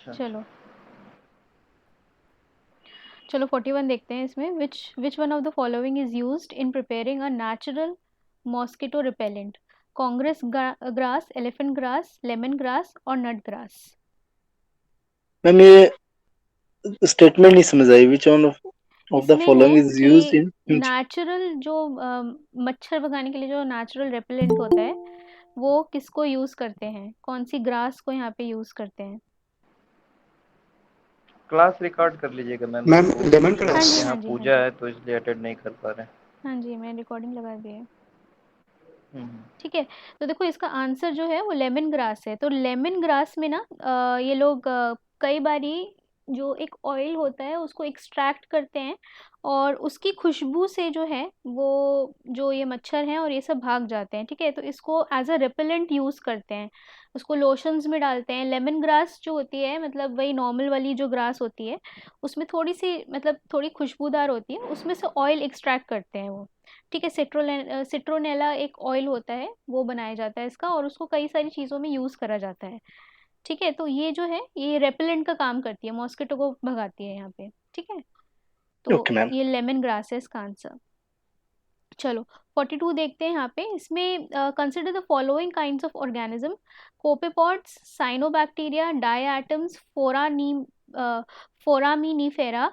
अच्छा। चलो चलो 41 देखते हैं इसमें। विच one of the following is used in preparing a natural mosquito repellent? Congress grass, elephant grass, lemon grass और नट ग्रास। मैम ये स्टेटमेंट नहीं समझ आई, विच वन ऑफ द इसमें है फॉलोइंग इज यूज्ड कि इन। नेचुरल जो मच्छर भगाने के लिए जो नेचुरल रेपेलेंट होता है वो किसको यूज करते हैं, कौन सी ग्रास को यहाँ पे यूज करते हैं? क्लास रिकॉर्ड कर लीजिएगा मैम, मैम देखो लेमन हाँ ग्रास। जी यहाँ हाँ जी हाँ पूजा जी। है तो इसलिए अटेंड नहीं कर पा रहे हैं। हाँ जी, मैं रिकॉर्डिंग लगा दी है। हम्म। ठीक है, तो देखो इसका आंसर जो है वो लेमन ग्रास है। तो लेमन ग्रास में ना ये लोग कई बारी जो एक ऑयल होता है उसको एक्सट्रैक्ट करते हैं और उसकी खुशबू से जो है वो जो ये मच्छर हैं और ये सब भाग जाते हैं। ठीक है, तो इसको एज अ रिपेलेंट यूज़ करते हैं, उसको लोशंस में डालते हैं। लेमन ग्रास जो होती है मतलब वही नॉर्मल वाली जो ग्रास होती है उसमें थोड़ी सी मतलब थोड़ी खुशबूदार होती है, उसमें से ऑयल एक्सट्रैक्ट करते हैं वो। ठीक है, सिट्रोनेला एक ऑयल होता है वो बनाया जाता है इसका और उसको कई सारी चीज़ों में यूज़ करा जाता है। ठीक है, तो ये जो है ये रेपेलेंट का काम करती है, मॉस्किटो को भगाती है यहाँ पे। ठीक है, तो ओके मैम। ये लेमन ग्रास है इसका आंसर। चलो 42 देखते हैं यहाँ पे। इसमें consider the following kinds of organism: copepods, cyanobacteria, diatoms, foraminifera.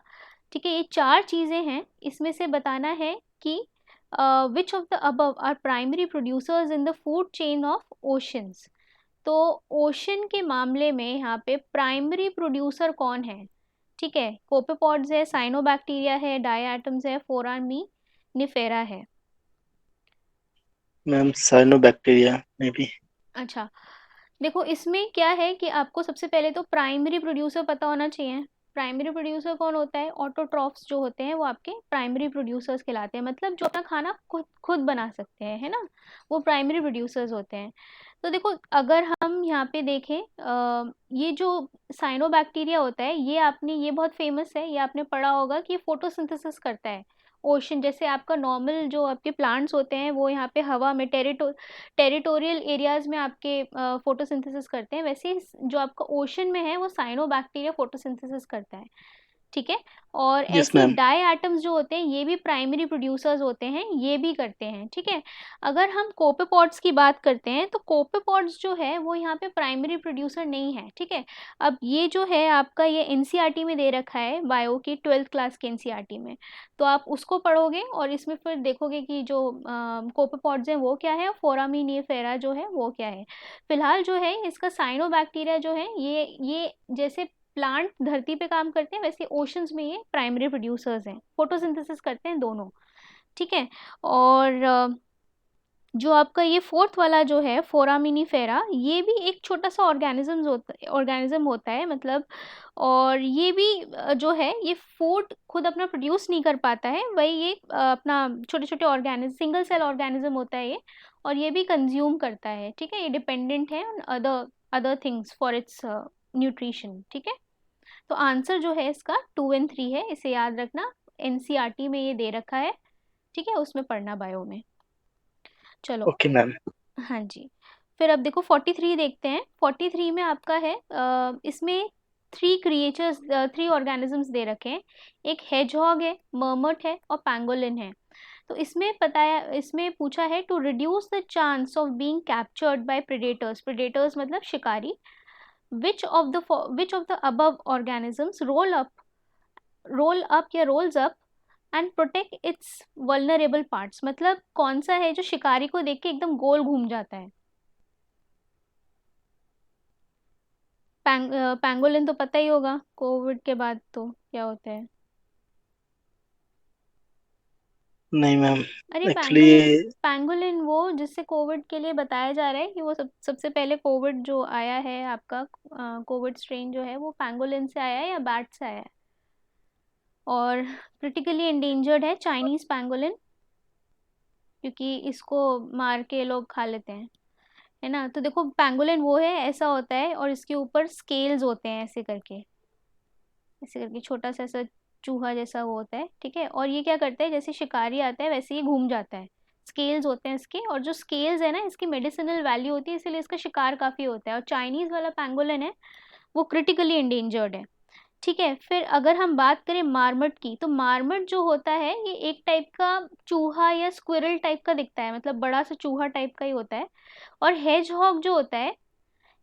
ठीक है, ये चार चीज़ें हैं, इसमें से बताना है कि which of the above are primary producers in the food chain of oceans. तो ओशन के मामले में यहाँ पे प्राइमरी प्रोड्यूसर कौन है? ठीक है, कोपेपॉड्स है, साइनोबैक्टीरिया है, डायटम्स है, फोरामीनिफेरा है। मैम साइनोबैक्टीरिया में भी। अच्छा, देखो इसमें क्या है कि आपको सबसे पहले तो प्राइमरी प्रोड्यूसर पता होना चाहिए। प्राइमरी प्रोड्यूसर कौन होता है? ऑटोट्रॉफ्स जो होते हैं वो आपके प्राइमरी प्रोड्यूसर्स कहलाते हैं, मतलब जो अपना खाना खुद खुद बना सकते हैं, है ना, वो प्राइमरी प्रोड्यूसर्स होते हैं। तो देखो अगर हम यहाँ पे देखें ये जो साइनोबैक्टीरिया होता है ये आपने ये बहुत फेमस है, ये आपने पढ़ा होगा कि ये फोटोसिंथेसिस करता है। ओशन जैसे आपका नॉर्मल जो आपके प्लांट्स होते हैं वो यहाँ पे हवा में टेरिटोरियल एरियाज में आपके फोटोसिंथेसिस करते हैं, वैसे ही जो आपका ओशन में है वो साइनोबैक्टीरिया फोटोसिंथेसिस करता है। ठीक है, और यस ऐसे मैम। डाई एटम्स जो होते हैं ये भी प्राइमरी प्रोड्यूसर्स होते हैं, ये भी करते हैं। ठीक है, अगर हम कोपेपॉड्स की बात करते हैं तो कोपेपॉड्स जो है वो यहाँ पे प्राइमरी प्रोड्यूसर नहीं है। ठीक है, अब ये जो है आपका ये एनसीईआरटी में दे रखा है, बायो की 12th क्लास के एनसीईआरटी में, तो आप उसको पढ़ोगे और इसमें फिर देखोगे कि जो कोपेपॉड्स हैं वो क्या है, फोरामीनिफेरा जो है वो क्या है। फिलहाल जो है इसका साइनोबैक्टीरिया जो है ये जैसे प्लांट धरती पे काम करते हैं वैसे ओशंस में ये प्राइमरी प्रोड्यूसर्स हैं, फोटोसिंथेसिस करते हैं दोनों। ठीक है, और जो आपका ये फोर्थ वाला जो है फोरामिनीफेरा ये भी एक छोटा सा ऑर्गेनिज्म होता है मतलब, और ये भी जो है ये फूड खुद अपना प्रोड्यूस नहीं कर पाता है, वही ये अपना छोटे छोटे ऑर्गेनिज्म सिंगल सेल ऑर्गेनिज्म होता है ये, और ये भी कंज्यूम करता है। ठीक है, ये डिपेंडेंट है on other other things for its nutrition. ठीक है, तो आंसर जो है इसका 2 और 3 है, इसे याद रखना, एनसीईआरटी में ये दे रखा है। ठीक है, उसमें पढ़ना बायो में। चलो ओके मैम। हाँ जी, फिर अब देखो 43 देखते हैं। 43 में आपका है इसमें 3 क्रिएचर्स 3 ऑर्गेनिजम्स दे रखे हैं। एक हेजहॉग है, मर्मट है और पैंगोलिन है। तो इसमें पता है, इसमें पूछा है to reduce the chance of being captured by predators, predators मतलब शिकारी, which of the above organisms roll up या rolls up and protect its vulnerable parts, मतलब कौन सा है जो शिकारी को देख के एकदम गोल घूम जाता है? पैंगोलिन तो पता ही होगा, कोविड के बाद तो क्या होता है। नहीं मैम, अरे एक्चुअली पैंगोलिन, ये पैंगोलिन वो जिससे कोविड के लिए बताया जा रहा है कि वो सबसे पहले कोविड जो आया है आपका कोविड स्ट्रेन जो है वो पैंगोलिन से आया है या बैट से आया है, और क्रिटिकली एंडेंजर्ड है चाइनीज पैंगोलिन, क्योंकि इसको मार के लोग खा लेते हैं, है ना। तो देखो पैंगोलिन वो है ऐसा होता है और इसके ऊपर स्केल्स होते हैं ऐसे करके, ऐसे करके छोटा सा ऐसा चूहा जैसा वो होता है। ठीक है, और ये क्या करता है, जैसे शिकारी आता है वैसे ही घूम जाता है। स्केल्स होते हैं इसके, और जो स्केल्स है ना इसकी मेडिसिनल वैल्यू होती है, इसीलिए इसका शिकार काफ़ी होता है। और चाइनीज़ वाला पैंगोलिन है वो क्रिटिकली एंडेंजर्ड है। ठीक है, फिर अगर हम बात करें मार्मट की, तो मार्मट जो होता है ये एक टाइप का चूहा या स्क्विरल टाइप का दिखता है, मतलब बड़ा सा चूहा टाइप का ही होता है। और हेजहॉग जो होता है,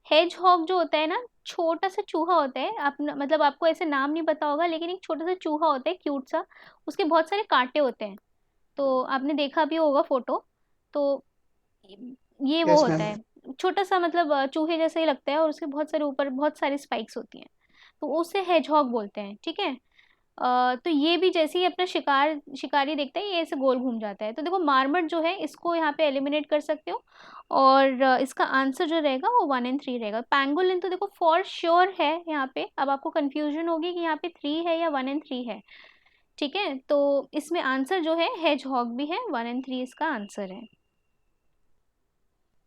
हेजहॉग जो होता है ना, छोटा सा चूहा होता है। आप मतलब आपको ऐसे नाम नहीं पता होगा, लेकिन एक छोटा सा चूहा होता है क्यूट सा, उसके बहुत सारे कांटे होते हैं, तो आपने देखा भी होगा फोटो। तो ये वो यस होता मैम। है, छोटा सा, मतलब चूहे जैसा ही लगता है, और उसके बहुत सारे ऊपर बहुत सारी स्पाइक्स होती हैं, तो उसे हेजहॉग बोलते हैं। ठीक है, तो ये भी जैसे ही अपना शिकारी देखता है, ये ऐसे गोल घूम जाता है। तो देखो मार्मट जो है, इसको यहाँ पे एलिमिनेट कर सकते हो, और इसका आंसर जो रहेगा वो 1 और 3 रहेगा। पैंगोलिन तो देखो फॉर श्योर है यहाँ पे, अब आपको कंफ्यूजन होगी कि यहाँ पे 3 है या 1 और 3 है। ठीक है, तो इसमें आंसर जो है हेजहॉग भी है, 1 और 3 इसका आंसर है।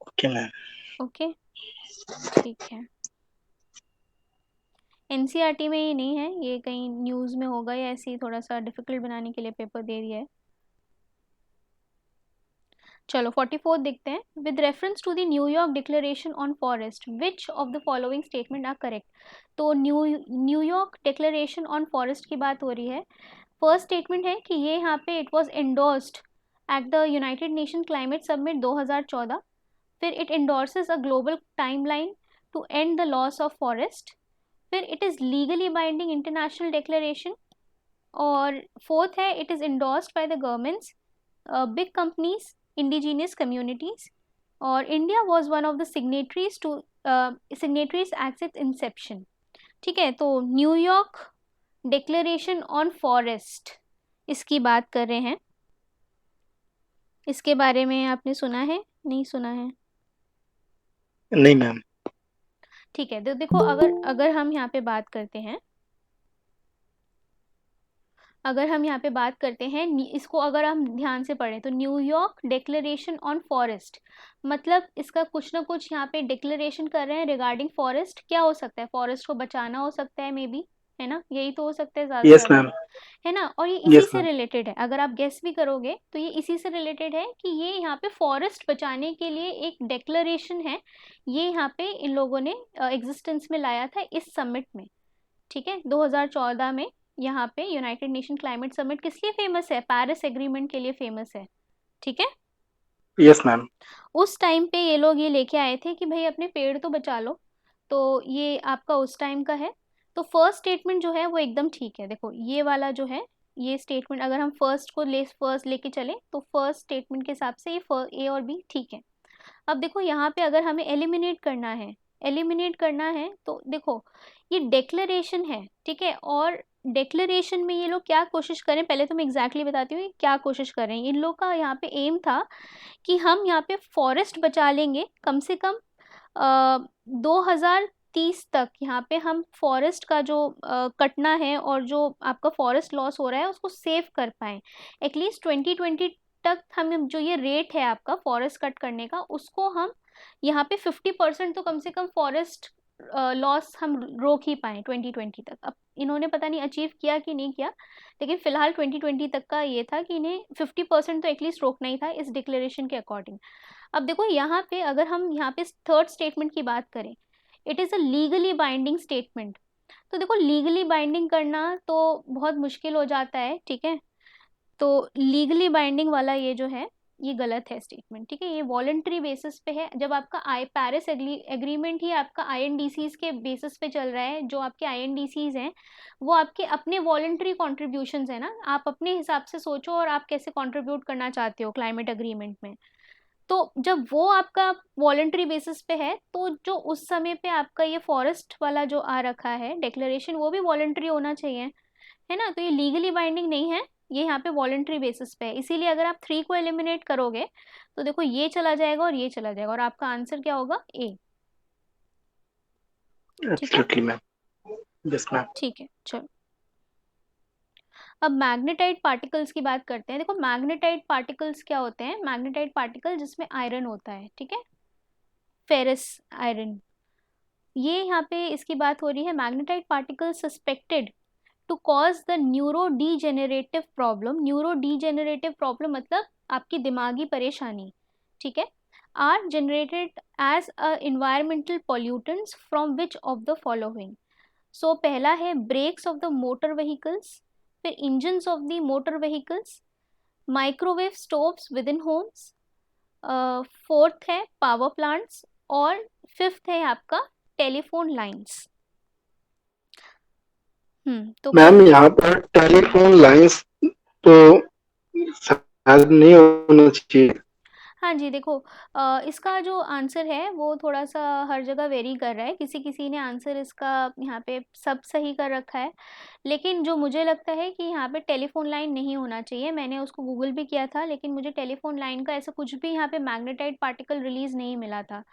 Okay ma'am. ओके, ठीक है। एनसीईआरटी में ये नहीं है, ये कहीं न्यूज़ में होगा, या ऐसे ही थोड़ा सा डिफिकल्ट बनाने के लिए पेपर दे दिया है। चलो 44 देखते हैं। With reference to the New York declaration on forest, which of the following statement are correct. तो न्यूयॉर्क डिक्लेरेशन ऑन फॉरेस्ट की बात हो रही है। फर्स्ट स्टेटमेंट है कि ये यहाँ पे it was endorsed at the United Nation climate summit 2014। फिर it endorses a global timeline to end the loss of forest. फिर it is legally binding international declaration. और फोर्थ है it is endorsed by the governments, big companies, indigenous communities. और India was one of the signatories to signatories at its inception. ठीक है, तो New York declaration on forest, इसकी बात कर रहे हैं। इसके बारे में आपने सुना है, नहीं सुना है? नहीं मैम। ठीक है, तो देखो अगर अगर हम यहाँ पे बात करते हैं, अगर हम यहाँ पे बात करते हैं इसको अगर हम ध्यान से पढ़ें, तो न्यूयॉर्क डिक्लेरेशन ऑन फॉरेस्ट, मतलब इसका कुछ ना कुछ यहाँ पे डिक्लेरेशन कर रहे हैं रिगार्डिंग फॉरेस्ट। क्या हो सकता है? फॉरेस्ट को बचाना हो सकता है, मे बी, है ना, यही तो हो सकता है ज़्यादा से यस ज़्यादा, मैम। है ना। और ये इसी यस से मैम। रिलेटेड है, अगर आप गेस भी करोगे तो ये इसी से रिलेटेड है कि ये यहाँ पे फॉरेस्ट बचाने के लिए एक डिक्लेरेशन है, ये यहाँ पे इन लोगों ने एग्जिस्टेंस में लाया था इस समिट में। ठीक है, 2014 में यहाँ पे यूनाइटेड नेशन क्लाइमेट समिट किस लिए फेमस है? पेरिस एग्रीमेंट के लिए फेमस है। ठीक है, यस मैम। उस टाइम पे ये लोग ये लेके आए थे कि भाई अपने पेड़ तो बचा लो, तो ये आपका उस टाइम का है। तो फर्स्ट स्टेटमेंट जो है वो एकदम ठीक है। देखो ये वाला जो है, ये स्टेटमेंट अगर हम फर्स्ट लेके चले, तो फर्स्ट स्टेटमेंट के हिसाब से ये ए और बी ठीक है। अब देखो यहाँ पे अगर हमें एलिमिनेट करना है, एलिमिनेट करना है, तो देखो ये डिक्लेरेशन है, ठीक है। और डिक्लेरेशन में ये लोग क्या कोशिश करें, पहले तो मैं एग्जैक्टली बताती हूँ क्या कोशिश कर रहे हैं। इन लोग का यहाँ पे एम था कि हम यहाँ पे फॉरेस्ट बचा लेंगे कम से कम 2030 तक। यहाँ पे हम फॉरेस्ट का जो कटना है और जो आपका फॉरेस्ट लॉस हो रहा है उसको सेव कर पाएँ। एटलीस्ट 2020 तक हम जो ये रेट है आपका फॉरेस्ट कट करने का, उसको हम यहाँ पे 50% तो कम से कम फॉरेस्ट लॉस हम रोक ही पाएँ 2020 तक। अब इन्होंने पता नहीं अचीव किया कि नहीं किया, लेकिन फिलहाल 2020 तक का ये था कि इन्हें 50% तो एटलीस्ट रोकना ही था इस डिक्लेरेशन के अकॉर्डिंग। अब देखो यहाँ पे अगर हम यहाँ पे थर्ड स्टेटमेंट की बात करें, it is a legally binding statement. तो देखो लीगली बाइंडिंग करना तो बहुत मुश्किल हो जाता है, ठीक है। तो लीगली बाइंडिंग वाला ये जो है ये गलत है स्टेटमेंट, ठीक है। ये वॉलंटरी बेसिस पे है। जब आपका पेरिस एग्रीमेंट ही आपका आईएनडीसीज के बेसिस पे चल रहा है, जो आपके आईएनडीसीज हैं वो आपके अपने वॉलंटरी कॉन्ट्रीब्यूशंस है ना, आप अपने हिसाब से सोचो और आप कैसे कंट्रीब्यूट करना चाहते हो क्लाइमेट अग्रीमेंट में। तो जब वो आपका वॉलंटरी बेसिस पे है, तो जो उस समय पे आपका ये फॉरेस्ट वाला जो आ रखा है डिक्लेरेशन, वो भी वॉलंटरी होना चाहिए, है ना। तो ये लीगली बाइंडिंग नहीं है, ये यहाँ पे वॉलंटरी बेसिस पे है। इसीलिए अगर आप 3 को एलिमिनेट करोगे तो देखो ये चला जाएगा और ये चला जाएगा, और आपका आंसर क्या होगा? ए। ठीक है, एब्सोल्युटली मैम। Yes ma'am. ठीक है, चलो अब मैग्नेटाइट पार्टिकल्स की बात करते हैं। देखो मैग्नेटाइट पार्टिकल्स क्या होते हैं? मैग्नेटाइट पार्टिकल जिसमें आयरन होता है, ठीक है, फेरस आयरन, ये यहाँ पे इसकी बात हो रही है। Magnetite particle suspected to cause the neurodegenerative problem. Neurodegenerative problem मतलब आपकी दिमागी परेशानी, ठीक है। Are generated as a environmental pollutants from which of the following. So पहला है brakes of the motor vehicles, फिर engines of the motor vehicles, microwave stoves within homes, fourth है पावर प्लांट्स, और फिफ्थ है आपका telephone lines. तो ma'am यहाँ पर टेलीफोन लाइंस तो शायद नहीं होना चाहिए। हाँ जी, देखो इसका जो आंसर है वो थोड़ा सा हर जगह वेरी कर रहा है, किसी किसी ने आंसर इसका यहाँ पे सब सही कर रखा है, लेकिन जो मुझे लगता है कि यहाँ पे टेलीफोन लाइन नहीं होना चाहिए। मैंने उसको गूगल भी किया था, लेकिन मुझे टेलीफोन लाइन का ऐसा कुछ भी यहाँ पे मैग्नेटाइट पार्टिकल रिलीज नहीं मिला था।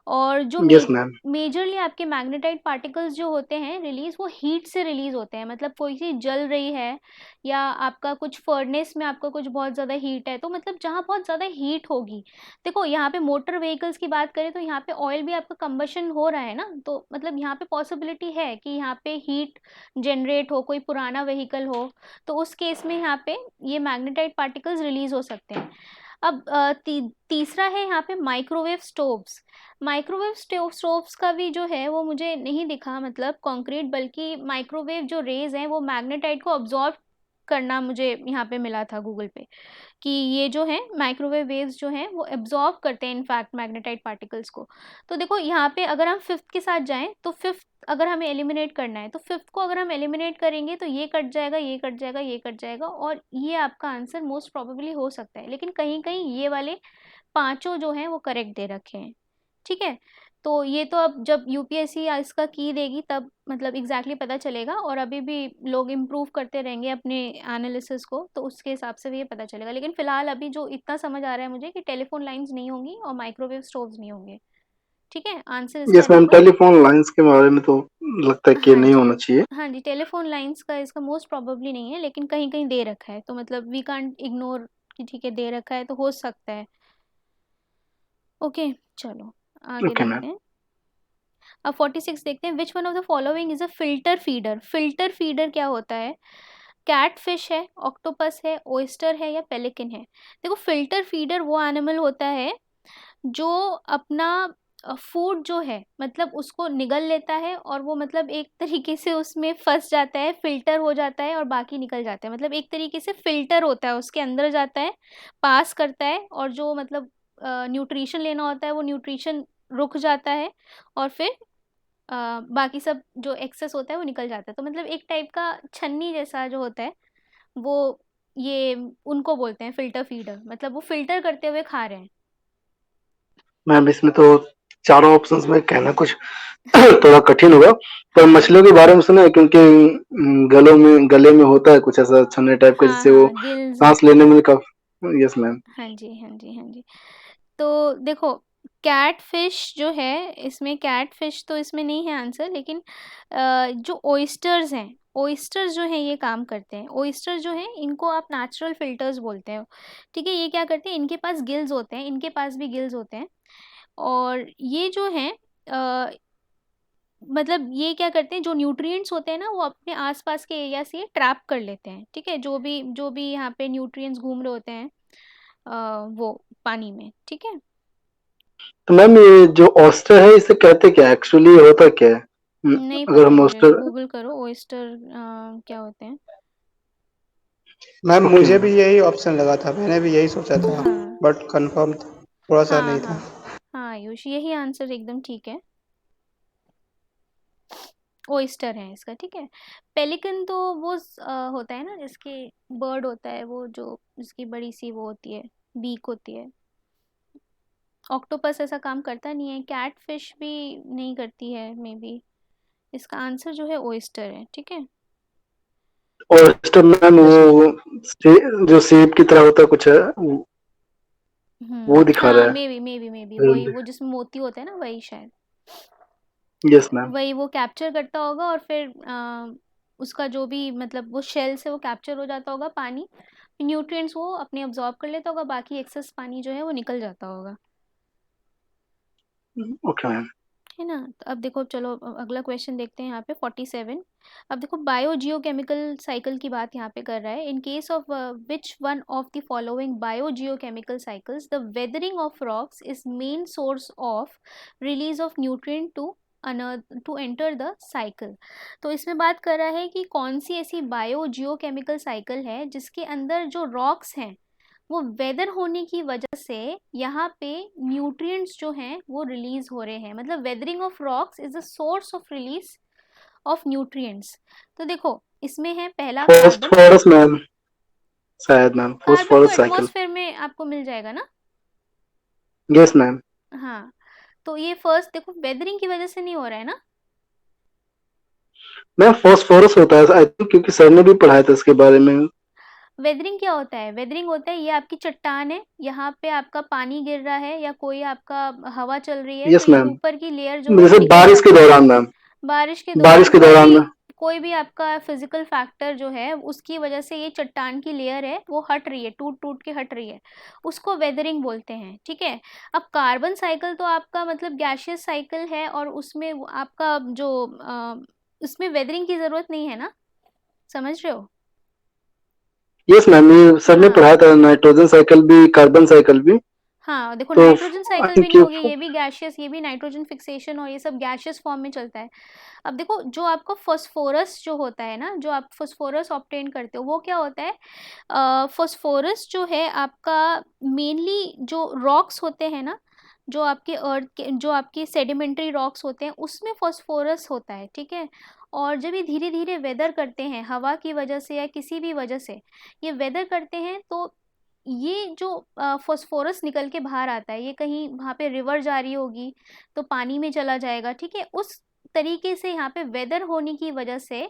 और जो यस मैम। मेजरली आपके मैग्नेटाइट पार्टिकल्स जो होते हैं रिलीज, वो हीट से रिलीज होते हैं। मतलब कोई चीज़ जल रही है या आपका कुछ फर्नेस में आपका कुछ बहुत ज़्यादा हीट है, तो मतलब जहाँ बहुत ज़्यादा हीट होगी, देखो यहाँ पे मोटर व्हीकल्स की बात करें तो यहाँ पे ऑयल भी आपका कंबशन हो रहा है ना, तो मतलब यहाँ पे पॉसिबिलिटी है कि यहाँ पे हीट जनरेट हो, कोई पुराना व्हीकल हो, तो उस केस में यहाँ पे ये मैग्नेटाइट पार्टिकल्स रिलीज हो सकते हैं। अब तीसरा है यहाँ पे माइक्रोवेव स्टोव्स। माइक्रोवेव स्टोव्स का भी जो है वो मुझे नहीं दिखा मतलब कॉन्क्रीट, बल्कि माइक्रोवेव जो रेज हैं वो मैग्नेटाइट को ऑब्जॉर्व करना मुझे यहाँ पे मिला था गूगल पे, कि ये जो है माइक्रोवेव वेव्स जो हैं वो एब्जॉर्ब करते हैं इनफैक्ट मैग्नेटाइट पार्टिकल्स को। तो देखो यहाँ पे अगर हम फिफ्थ के साथ जाएं, तो फिफ्थ अगर हमें एलिमिनेट करना है तो फिफ्थ को अगर हम एलिमिनेट करेंगे तो ये कट जाएगा, ये कट जाएगा, ये कट जाएगा, और ये आपका आंसर मोस्ट प्रोबेबली हो सकता है। लेकिन कहीं कहीं ये वाले पांचों जो हैं वो करेक्ट दे रखे हैं, ठीक है। तो ये तो अब जब यूपीएससी इसका की देगी तब मतलब एग्जैक्टली पता चलेगा, और अभी भी लोग इम्प्रूव करते रहेंगे अपने एनालिसिस को, तो उसके हिसाब से भी ये पता चलेगा। लेकिन फिलहाल अभी जो इतना समझ आ रहा है मुझे कि टेलीफोन लाइंस नहीं होंगी और माइक्रोवेव स्टोव्स नहीं होंगे, ठीक है। आंसर इसका यस मैम, रहेगा। टेलीफोन लाइंस के बारे में तो लगता है कि हाँ नहीं जी, होना चाहिए। हाँ जी, टेलीफोन लाइंस का इसका मोस्ट प्रोबेबली नहीं है, लेकिन कहीं कहीं दे रखा है, तो मतलब वी कांट इग्नोर कि ठीक है दे रखा है तो हो सकता है। ओके, चलो आगे ओके मैम। देखते हैं। अब 46 देखते हैं, विच one of the following is a filter feeder. Filter feeder क्या होता है? कैट फिश है, ऑक्टोपस है, ओयस्टर है, या पेलिकन है। देखो फिल्टर फीडर वो एनिमल होता है जो अपना फूड जो है मतलब उसको निगल लेता है, और वो मतलब एक तरीके से उसमें फंस जाता है, फिल्टर हो जाता है और बाकी निकल जाता है। मतलब एक तरीके से फिल्टर होता है, उसके अंदर जाता है, पास करता है, और जो मतलब न्यूट्रिशन लेना होता है वो न्यूट्रिशन रुक जाता है, और फिर बाकी सब जो एक्सेस होता है वो निकल जाता है। तो मतलब एक टाइप का छन्नी जैसा जो होता है वो, ये उनको बोलते हैं फिल्टर फीडर, मतलब वो फिल्टर करते हुए खा रहे हैं। मैम इसमें तो चारों ऑप्शंस में कहना कुछ थोड़ा कठिन होगा, पर हाँ मछलियों के बारे में सुना है, क्योंकि गले में होता है कुछ ऐसा छन्ने टाइप का, हाँ जिससे वो हाँ, गिल्स सांस होते लेने हैं। में काफी। Yes ma'am. हाँ जी, हाँ जी, हाँ जी। तो देखो कैट फिश जो है, इसमें कैट फिश तो इसमें नहीं है आंसर, लेकिन जो ओइस्टर्स हैं, ओइस्टर्स जो हैं ये काम करते हैं। ओइस्टर्स जो हैं इनको आप नेचुरल फिल्टर्स बोलते हो, ठीक है। ये क्या करते हैं, इनके पास गिल्स होते हैं, इनके पास भी गिल्स होते हैं, और ये जो हैं मतलब ये क्या करते हैं, जो न्यूट्रिएंट्स होते हैं ना वो अपने आसपास के एरिया से ट्रैप कर लेते हैं, ठीक है। जो भी यहाँ पे न्यूट्रिएंट्स घूम रहे होते हैं वो पानी में, ठीक है। तो मैम ये जो ऑस्टर है इसे कहते क्या है, एक्चुअली होता क्या है? नहीं अगर पता हम मुझे, ऑस्टर। गूगल करो ओयस्टर क्या होते हैं। मैम ओके मुझे मैम। भी यही ऑप्शन लगा था, मैंने भी यही सोचा था, हाँ बट कंफर्म थोड़ा सा हाँ नहीं था। हाँ हाँ आयुष, यही आंसर एकदम ठीक है, ओयस्टर है इसका, ठीक है। पेलिकन तो वो होता है ना जिसके बर्ड होता है वो, जो जिसकी बड़ी सी वो होती है, बीक होती है। ऑक्टोपस ऐसा काम करता नहीं है, कैट फिश भी नहीं करती है मे बी। इसका आंसर जो है ओयस्टर है, ठीक है। ऑस्टर मैम वो जो सेब की तरह होता है कुछ है, वो दिखा रहा हाँ, है। मे बी वही, वो जिसमें मोती होता है ना, वही शायद। Yes ma'am. वही वो कैप्चर करता होगा, और फिर उसका जो भी मतलब वो शेल से वो कैप्चर हो जाता होगा पानी, न्यूट्रिएंट्स वो अपने अब्जॉर्ब कर लेता होगा, बाकी एक्सेस पानी जो है वो निकल जाता होगा। Okay ma'am. है ना। तो अब देखो चलो अगला क्वेश्चन देखते हैं यहाँ पे 47। अब देखो बायोजियोकेमिकल साइकिल की बात यहाँ पे कर रहा है। In case of which one of the following biogeochemical cycles the weathering of rocks is main source of release of nutrient to enter the cycle. तो इसमें बात कर रहा है कि कौन सी ऐसी बायोजियोकेमिकल साइकिल है जिसके अंदर जो रॉक्स हैं वो वेदर होने की वजह से यहाँ पे न्यूट्रिएंट्स जो हैं वो रिलीज हो रहे हैं। मतलब weathering of rocks is the source of release of nutrients. तो देखो इसमें है पहला कार्बन। फॉस्फोरस मैम, शायद मैम कार्बन तो फॉस्फोरस साइकिल। एटमॉस्फेयर में आपको मिल जाएगा ना। Yes ma'am. हाँ, तो ये फर्स्ट देखो वेदरिंग की वजह से नहीं हो रहा है ना। मैम फॉस्फोरस होता है आई थिंक, क्योंकि सर ने भी पढ़ाया था इसके बारे में। वेदरिंग क्या होता है? वेदरिंग होता है ये आपकी चट्टान है, यहाँ पे आपका पानी गिर रहा है या कोई आपका हवा चल रही है यस तो ये मैम, ऊपर की लेयर जो है जैसे निकल बारिश के जाती है। दौरान मैम, बारिश के बारिश दौरान के दौरान में। कोई भी आपका फिजिकल फैक्टर जो है उसकी वजह से ये चट्टान की लेयर है वो हट रही है, टूट टूट के हट रही है, उसको वेदरिंग बोलते हैं। ठीक है। अब कार्बन साइकिल तो आपका मतलब गैशियस साइकिल है और उसमें आपका जो उसमें वेदरिंग की जरूरत नहीं है ना, समझ रहे हो। यस मैम, ये सर ने हाँ पढ़ाया था, नाइट्रोजन साइकिल भी कार्बन साइकिल भी। हाँ, देखो तो नाइट्रोजन आई साइकिल भी थिंक नहीं ये होगी, ये भी गैशियस, ये भी नाइट्रोजन फिक्सेशन और ये सब गैशियस फॉर्म में चलता है। अब देखो जो आपका फॉस्फोरस जो होता है ना, जो आप फॉस्फोरस ऑब्टेन करते हो वो क्या होता है। फॉस्फोरस जो है आपका मेनली जो रॉक्स होते हैं ना, जो आपके अर्थ के जो आपके सेडिमेंट्री रॉक्स होते हैं उसमें फॉस्फोरस होता है। ठीक है। और जब ये धीरे धीरे वेदर करते हैं हवा की वजह से या किसी भी वजह से ये वेदर करते हैं तो ये जो फॉस्फोरस निकल के बाहर आता है, ये कहीं वहाँ पे रिवर जा रही होगी तो पानी में चला जाएगा। ठीक है। उस तरीके से यहाँ पे वेदर होने की वजह से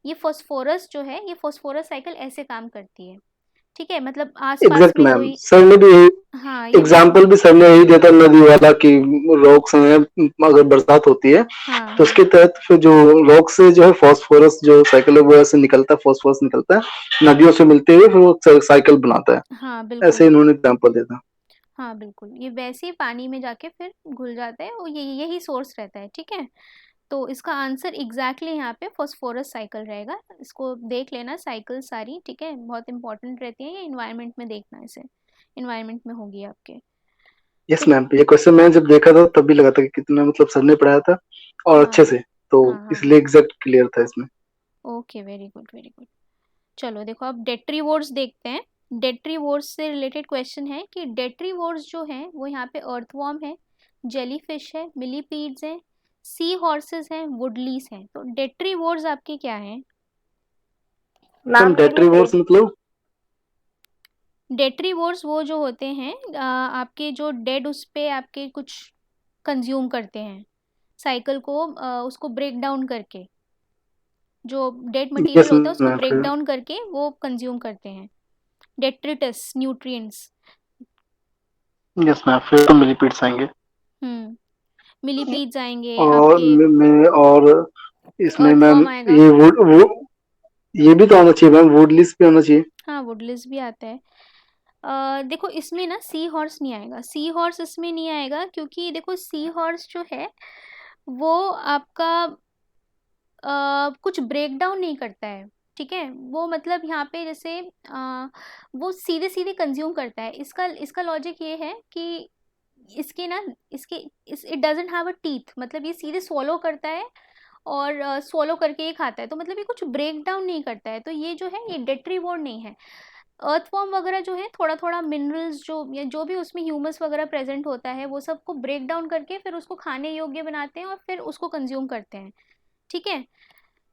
ये फॉस्फोरस जो है, ये फॉस्फोरस साइकिल ऐसे काम करती है। ठीक है। मतलब आसपास एग्जैक्ट में मैम, कोई, सर ने भी यही हाँ ये एग्जाम्पल भी सर ने यही दिया था नदी वाला कि रॉक्स में अगर बरसात होती है हाँ तो उसके तहत फिर जो रॉक से जो है फॉस्फोरस जो साइकिल है वो ऐसे निकलता है, फॉस्फोरस निकलता है नदियों से मिलते हुए, फिर वो साइकिल बनाता है। हाँ ऐसे बिल्कुल। इन्होंने एग्जाम्पल दिया था। हाँ बिल्कुल, ये वैसे ही पानी में जाके फिर घुल जाता है और यही सोर्स रहता है। ठीक है। तो इसका आंसर एग्जैक्टली यहाँ पे फॉस्फोरस साइकिल रहेगा। इसको देख लेना साइकिल सारी। ठीक है। बहुत इंपॉर्टेंट रहती है ये, इन्वायरमेंट में देखना इसे, इन्वायरमेंट में होगी आपके। यस ठीक है। मैम, ये क्वेश्चन मैंने जब देखा था तब भी लगा था कि कितना मतलब सर ने पढ़ाया था और अच्छे हाँ से, तो हाँ हाँ इसलिए हाँ। एग्जैक्ट क्लियर था इसमें। Okay, very good very good. चलो देखो अब डेट्रीवोर्स देखते हैं। डेट्रीवोर्स से रिलेटेड क्वेश्चन है कि डेट्रीवोर्स जो हैं वो यहाँ पे अर्थवॉर्म है, जेलीफिश है, मिलीपीड्स हैं, सी हॉर्सेस हैं, वुडलीस हैं। तो डेट्रीवोर्स आपके क्या हैं? मैम डेट्रीवोर्स मतलब? डेट्रीवोर्स वो जो होते हैं आपके जो डेड उस पे आपके कुछ कंज्यूम करते हैं साइकिल को, उसको ब्रेक डाउन करके, जो डेड मटेरियल यस होता है उसको मैम, ब्रेक फिर डाउन करके वो कंज्यूम करते हैं डेट्रिटस न्यूट्रिएंट्स। यस मैम, फिर तो मिलीपीड्स आएंगे। मिलीपीड्स आएंगे और आपके, और इसमें मैम अर्थवॉर्म आएगा। ये ये भी तो आना चाहिए मैम, वुडलिस भी आना चाहिए। हाँ वुडलिस भी आता है। देखो इसमें ना सी हॉर्स नहीं आएगा, सी हॉर्स इसमें नहीं आएगा क्योंकि देखो सी हॉर्स जो है वो आपका कुछ ब्रेक डाउन नहीं करता है। ठीक है। वो मतलब यहाँ पे जैसे वो सीधे सीधे कंज्यूम करता है। इसका इसका लॉजिक ये है कि इसके ना इसके it doesn't have a teeth, मतलब ये सीधे swallow करता है और swallow करके ये खाता है, तो मतलब ये कुछ ब्रेक डाउन नहीं करता है। तो ये जो है ये डेट्रीवोर नहीं है। अर्थवॉर्म वगैरह जो है थोड़ा थोड़ा मिनरल्स जो या जो भी उसमें ह्यूमस वगैरह प्रेजेंट होता है वो सबको ब्रेक डाउन करके फिर उसको खाने योग्य बनाते हैं और फिर उसको कंज्यूम करते हैं। ठीक है।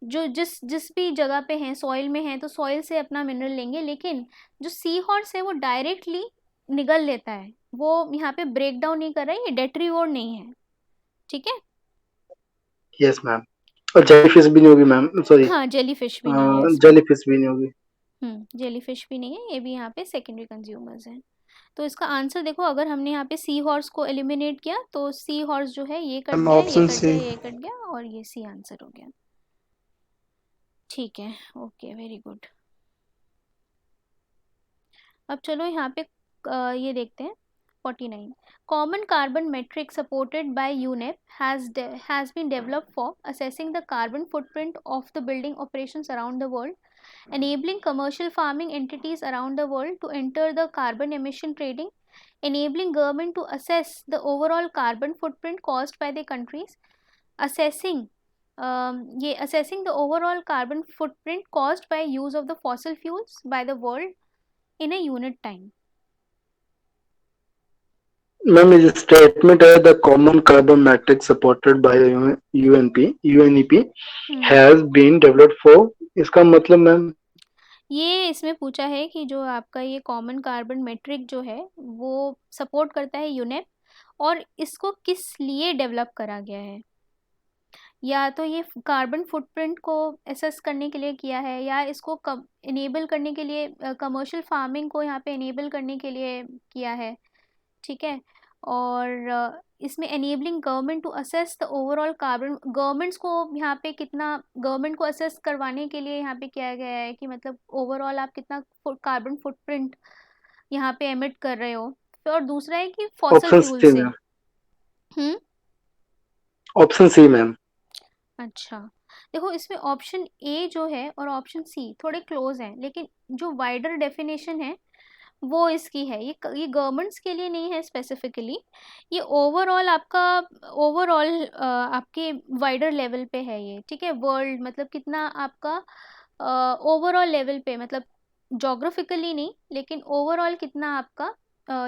जो जिस जिस भी जगह पे हैं, सॉइल में हैं तो सॉइल से अपना मिनरल लेंगे, लेकिन जो सी हॉर्स है वो डायरेक्टली निगल लेता है, वो यहाँ पे ब्रेक डाउन नहीं कर रहा है, ये डेट्रीवोर नहीं है। ठीक है। यस मैम, और जेलीफिश भी नहीं होगी मैम, सॉरी हाँ जेलीफिश भी नहीं है इसमें। जेलीफिश भी नहीं होगी। जेलीफिश भी नहीं है, ये भी यहाँ पे सेकेंडरी कंज्यूमर्स हैं। तो इसका आंसर देखो, अगर हमने यहाँ पे सी हॉर्स को एलिमिनेट किया तो सी हॉर्स जो है ये कट मैम गया, ये ऑप्शन कट सी। गया, ये कट गया और ये सी आंसर हो गया। ठीक है। Okay, very good. अब चलो यहाँ पे ये देखते हैं 49. Common carbon metric supported by UNEP has been developed for assessing the carbon footprint of the building operations around the world, enabling commercial farming entities around the world to enter the carbon emission trading, enabling government to assess the overall carbon footprint caused by the countries, assessing assessing the overall carbon footprint caused by use of the fossil fuels by the world in a unit time. Ma'am ये statement है the common carbon metric supported by UNEP has been developed for, इसका मतलब ma'am ये इसमें पूछा है कि जो आपका ये कॉमन कार्बन मेट्रिक जो है वो सपोर्ट करता है यूनेप, और इसको किस लिए डेवलप करा गया है, या तो ये कार्बन फुटप्रिंट को एसेस करने के लिए किया है, या इसको इनेबल करने के लिए कमर्शियल फार्मिंग को यहाँ पे इनेबल करने के लिए किया है, ठीक है। और इसमें enabling government to assess the overall carbon, governments को यहाँ पे कितना, गवर्नमेंट को असेस करवाने के लिए यहाँ पे किया गया है कि मतलब ओवरऑल आप कितना कार्बन फुटप्रिंट यहाँ पे एमिट कर रहे हो। तो और दूसरा है कि फॉसल फ्यूल से। Option C ma'am. अच्छा, देखो इसमें ऑप्शन ए जो है और ऑप्शन सी थोड़े क्लोज हैं, लेकिन जो वाइडर डेफिनेशन है वो इसकी है, ये गवर्नमेंट्स के लिए नहीं है स्पेसिफिकली, ये ओवरऑल आपके वाइडर लेवल पे है ये, ठीक है। वर्ल्ड मतलब कितना आपका ओवरऑल लेवल पे, मतलब जोग्राफिकली नहीं लेकिन ओवरऑल कितना आपका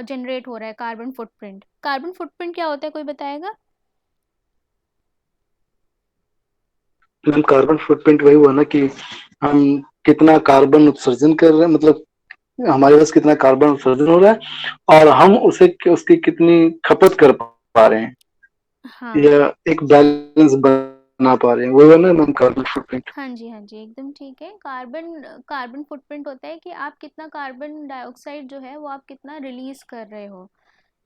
जनरेट हो रहा है कार्बन फुटप्रिंट। कार्बन फुटप्रिंट क्या होता है, कोई बताएगा? मैम कार्बन फुटप्रिंट वही हुआ ना कि हम कितना कार्बन उत्सर्जन कर रहे हैं, मतलब हमारे पास कितना कार्बन उत्सर्जन हो रहा है और हम उसकी कितनी खपत कर पा रहे हैं, हाँ या एक बैलेंस बना पा रहे हैं, वही है ना मैम कार्बन फुटप्रिंट। हाँ जी एकदम ठीक है। कार्बन फुटप्रिंट होता है कि आप कितना कार्बन डाइऑक्साइड जो है वो आप कितना रिलीज कर रहे हो,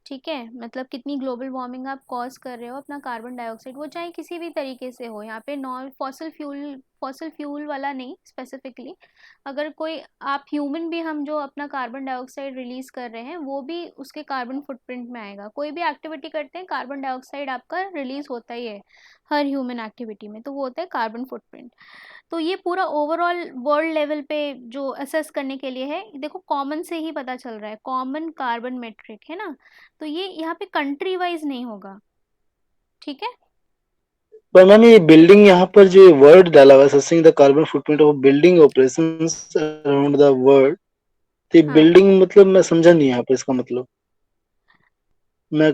ठीक है। मतलब कितनी ग्लोबल वार्मिंग आप कॉज कर रहे हो अपना कार्बन डाइऑक्साइड, वो चाहे किसी भी तरीके से हो, यहाँ पे नॉन फॉसिल फ्यूल वाला नहीं स्पेसिफिकली, अगर कोई आप ह्यूमन भी हम जो अपना कार्बन डाइऑक्साइड रिलीज कर रहे हैं वो भी उसके कार्बन फुटप्रिंट में आएगा। कोई भी एक्टिविटी करते हैं कार्बन डाइऑक्साइड आपका रिलीज होता ही है हर ह्यूमन एक्टिविटी में, तो वो होता है कार्बन फुटप्रिंट। तो ये पूरा ओवरऑल वर्ल्ड लेवल पे जो असेस करने के लिए है, देखो कॉमन से ही पता चल रहा है, कॉमन कार्बन मेट्रिक है ना, तो ये यहाँ पे कंट्री वाइज नहीं होगा, ठीक है। पर मैम ये बिल्डिंग यहाँ पर जो वर्ड डाला हुआ है assessing the carbon footprint of building operations around the world, तो हाँ। बिल्डिंग मतलब मैं समझा नहीं यहाँ पर इसका मतलब। मैं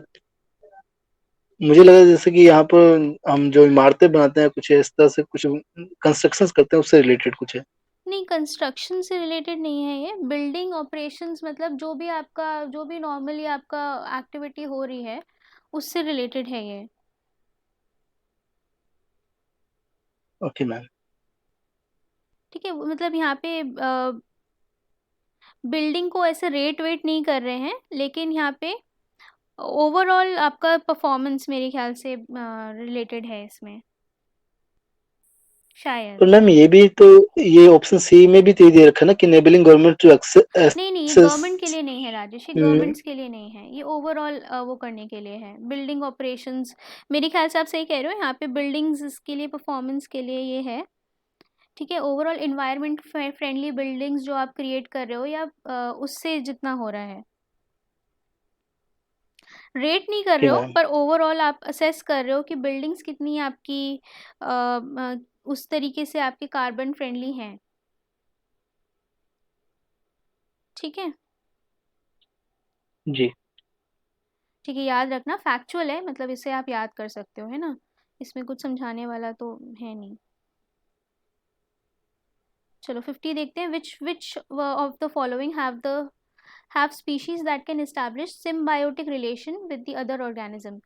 मुझे लगा जैसे कि यहाँ पर हम जो इमारतें बनाते हैं कुछ इस तरह से कुछ कंस्ट्रक्शंस करते हैं उससे रिलेटेड कुछ है। नहीं, कंस्ट्रक्शन से रिलेटेड नहीं है ये, बिल्डिंग ऑपरेशंस मतलब जो भी नॉर्मली आपका एक्टिविटी हो रही है उससे रिलेटेड है ये। Okay ma'am. ठीक है, मतलब यहाँ पे बिल्डिंग को ऐसे रेट वेट नहीं कर रहे हैं, लेकिन यहाँ पे ओवरऑल आपका परफॉर्मेंस मेरे ख्याल से रिलेटेड है इसमें शायद। पर मैम ये भी तो, ये ऑप्शन सी में भी तो दे रखा है ना कि एनेबलिंग गवर्नमेंट टू नहीं, ये गवर्नमेंट के लिए नहीं है राजेश, ये गवर्नमेंट्स के लिए नहीं है, ये ओवरऑल वो करने के लिए है, बिल्डिंग ऑपरेशंस। मेरे ख्याल से आप सही कह रहे हो, यहाँ पे बिल्डिंग्स के लिए परफॉर्मेंस के लिए ये है, ठीक है। ओवरऑल इन्वायरमेंट फ्रेंडली बिल्डिंग्स जो आप क्रिएट कर रहे हो या उससे जितना हो रहा है, रेट नहीं कर रहे हो पर ओवरऑल आप असेस कर रहे हो कि बिल्डिंग्स कितनी आपकी उस तरीके से आपके कार्बन फ्रेंडली हैं, ठीक है जी। ठीक है। याद रखना फैक्चुअल है, मतलब इसे आप याद कर सकते हो, है ना, इसमें कुछ समझाने वाला तो है नहीं। चलो 50 देखते हैं। विच of the following have species that can establish symbiotic relation with the other organism?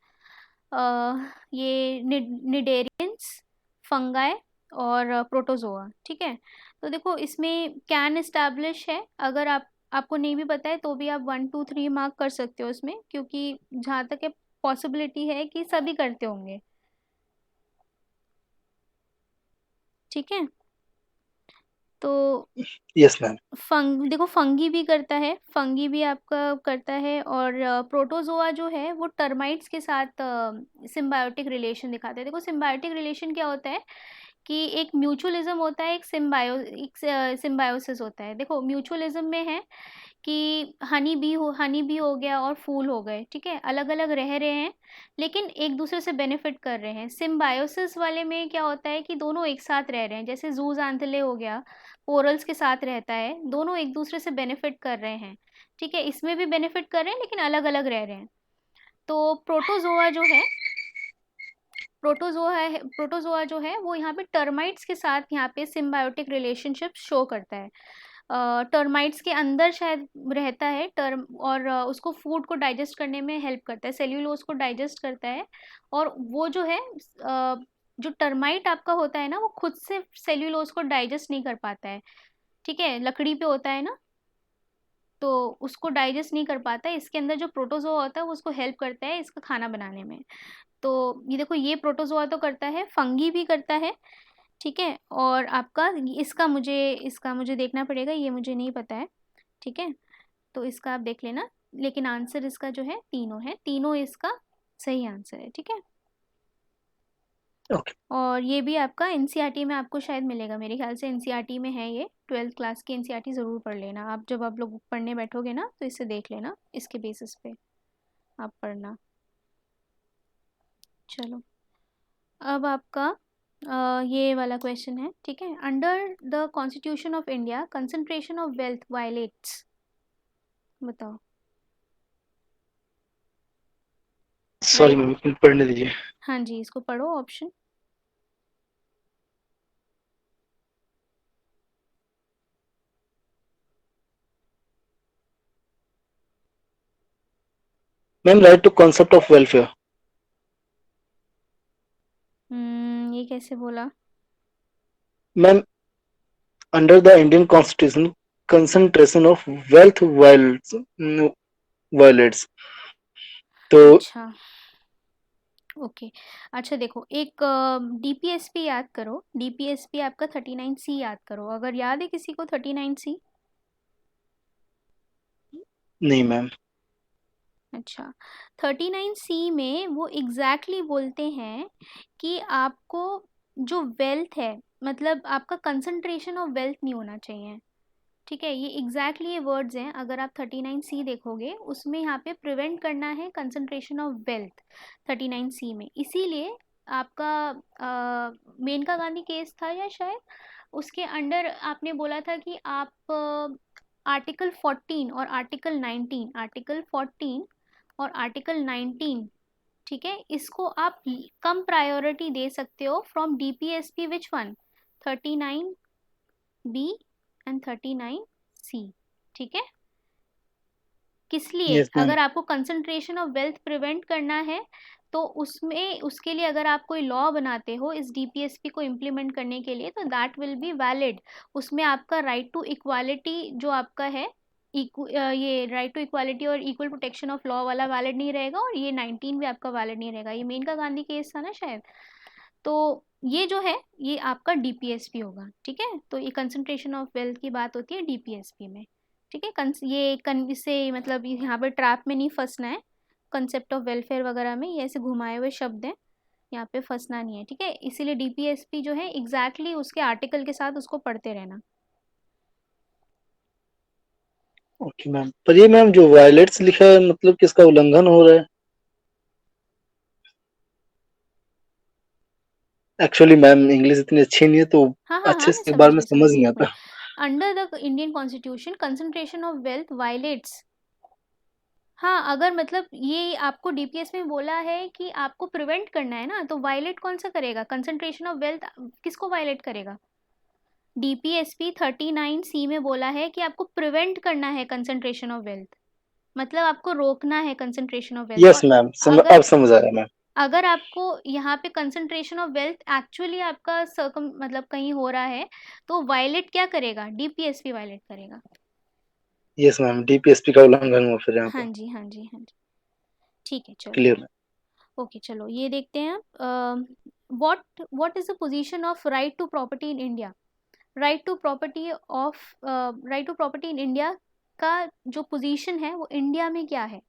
ये निडेरियंस, फंगाई और प्रोटोजोआ, ठीक है। तो देखो इसमें कैन एस्टैब्लिश है, अगर आपको नहीं भी पता है तो भी आप 1 2 3 मार्क कर सकते हो इसमें, क्योंकि जहाँ तक है पॉसिबिलिटी है कि सभी करते होंगे, ठीक है। तो यस मैम। देखो फंगी भी करता है, फंगी भी आपका करता है, और प्रोटोजोआ जो है वो टर्माइट्स के साथ सिम्बायोटिक रिलेशन दिखाते हैं। देखो सिम्बायोटिक रिलेशन क्या होता है कि एक म्यूचुअलिज्म होता है, एक सिम्बायोसिस होता है। देखो म्यूचुअलिज्म में है कि हनी बी हो गया और फूल हो गए, ठीक है, अलग अलग रह रहे हैं लेकिन एक दूसरे से बेनिफिट कर रहे हैं। सिम्बायोसिस वाले में क्या होता है कि दोनों एक साथ रह रहे हैं, जैसे जूज एंथेले हो गया, कोरल्स के साथ रहता है, दोनों एक दूसरे से बेनिफिट कर रहे हैं, ठीक है, इसमें भी बेनिफिट कर रहे हैं लेकिन अलग अलग रह रहे हैं। तो प्रोटोजोआ जो है वो यहाँ पे टर्माइट्स के साथ यहाँ पे सिम्बायोटिक रिलेशनशिप शो करता है। टर्माइट्स के अंदर शायद रहता है टर्म, और उसको फूड को डाइजेस्ट करने में हेल्प करता है, सेल्यूलोज को डाइजेस्ट करता है। और वो जो है जो टर्माइट आपका होता है ना, वो खुद से सेल्यूलोज को डाइजेस्ट नहीं कर पाता है, ठीक है, लकड़ी पे होता है ना, तो उसको डाइजेस्ट नहीं कर पाता है। इसके अंदर जो प्रोटोजोआ होता है वो उसको हेल्प करता है इसका खाना बनाने में। तो ये देखो, ये प्रोटोजोआ तो करता है, फंगी भी करता है, ठीक है, और आपका इसका मुझे देखना पड़ेगा, ये मुझे नहीं पता है, ठीक है, तो इसका आप देख लेना। लेकिन आंसर इसका जो है तीनों है, तीनों इसका सही आंसर है, ठीक है। ओके। और ये भी आपका एनसीईआरटी में आपको शायद मिलेगा, मेरे ख्याल से एनसीईआरटी में है ये, 12th क्लास की एनसीईआरटी ज़रूर पढ़ लेना आप, जब आप लोग पढ़ने बैठोगे ना तो इसे देख लेना, इसके बेसिस पे आप पढ़ना। चलो, अब आपका ये वाला क्वेश्चन है, ठीक है। Under the constitution of India concentration of wealth violates, बताओ। सॉरी राइट, मैम, पढ़ने दीजिए। हाँ जी, इसको पढ़ो option. Ma'am, right to concept of welfare. ये कैसे बोला? Ma'am, under the Indian constitution concentration of wealth violates, तो अच्छा, ओके, अच्छा देखो, एक डीपीएसपी याद करो, डीपीएसपी आपका 39C याद करो, अगर याद है किसी को 39C? नहीं मैम। अच्छा, 39C में वो एग्जैक्टली बोलते हैं कि आपको जो वेल्थ है, मतलब आपका कंसंट्रेशन ऑफ वेल्थ नहीं होना चाहिए, ठीक है, ये एग्जैक्टली ये वर्ड्स हैं। अगर आप 39C देखोगे उसमें यहाँ पे प्रिवेंट करना है कंसंट्रेशन ऑफ वेल्थ 39C में, इसीलिए आपका मेनका गांधी केस था या शायद उसके अंडर आपने बोला था कि आप आर्टिकल 14 और आर्टिकल 19, ठीक है, इसको आप कम प्रायोरिटी दे सकते हो from DPSP, which one, 39B and 39C, ठीक है। किस लिए? Yes ma'am. अगर आपको कंसंट्रेशन ऑफ वेल्थ प्रिवेंट करना है तो उसके लिए अगर आप कोई लॉ बनाते हो इस डीपीएसपी को इम्प्लीमेंट करने के लिए, तो दैट विल बी वैलिड। उसमें आपका राइट टू इक्वालिटी जो आपका है, ये राइट टू इक्वालिटी और इक्वल प्रोटेक्शन ऑफ लॉ वाला वैलिड नहीं रहेगा, और ये 19 भी आपका वैलिड नहीं रहेगा। ये मेनका गांधी केस था ना शायद, तो ये जो है ये आपका डीपीएसपी होगा, ठीक है। तो ये कंसंट्रेशन ऑफ वेल्थ की बात होती है डीपीएसपी में, ठीक है। इससे मतलब यहाँ पर ट्रैप में नहीं फंसना है, कंसेप्ट ऑफ वेलफेयर वगैरह में ये ऐसे घुमाए हुए शब्द हैं, यहाँ पे फंसना नहीं है, ठीक है। इसीलिए डीपीएसपी जो है एग्जैक्टली उसके आर्टिकल के साथ उसको पढ़ते रहना। ओके मैम, पर ये मैम जो वायलेट्स लिखा है मतलब किसका उल्लंघन हो रहा है? एक्चुअली मैम इंग्लिश इतनी अच्छी नहीं है, तो हाँ हाँ हाँ, अच्छे मैं से एक बार समझ में गई समझ समझ गई, नहीं एक आता। Minute. Under the Indian constitution concentration of wealth violets, हाँ, अगर मतलब ये आपको डीपीएस में बोला है कि आपको प्रिवेंट करना है ना, तो वायलेट कौन सा करेगा? कंसंट्रेशन ऑफ वेल्थ किसको वायलेट करेगा? डीपीएसपी 39C में बोला है कि आपको प्रिवेंट करना है कंसंट्रेशन ऑफ वेल्थ, मतलब आपको रोकना है कंसंट्रेशन ऑफ वेल्थ। यस और मैम, अब अगर समझ आया मैम। अगर आपको यहाँ पे कंसंट्रेशन ऑफ वेल्थ एक्चुअली आपका मतलब कहीं हो रहा है, तो वायलेट क्या करेगा? डीपीएसपी वायलेट करेगा। यस मैम, डीपीएसपी का उल्लंघन हुआ फिर यहाँ हाँ पे। जी हाँ जी हाँ जी, ठीक है, चलो, क्लियर मैम। ओके, चलो ये देखते हैं। What what is the position of right to property in India? Right to property in India का जो पोजीशन है वो इंडिया में क्या है।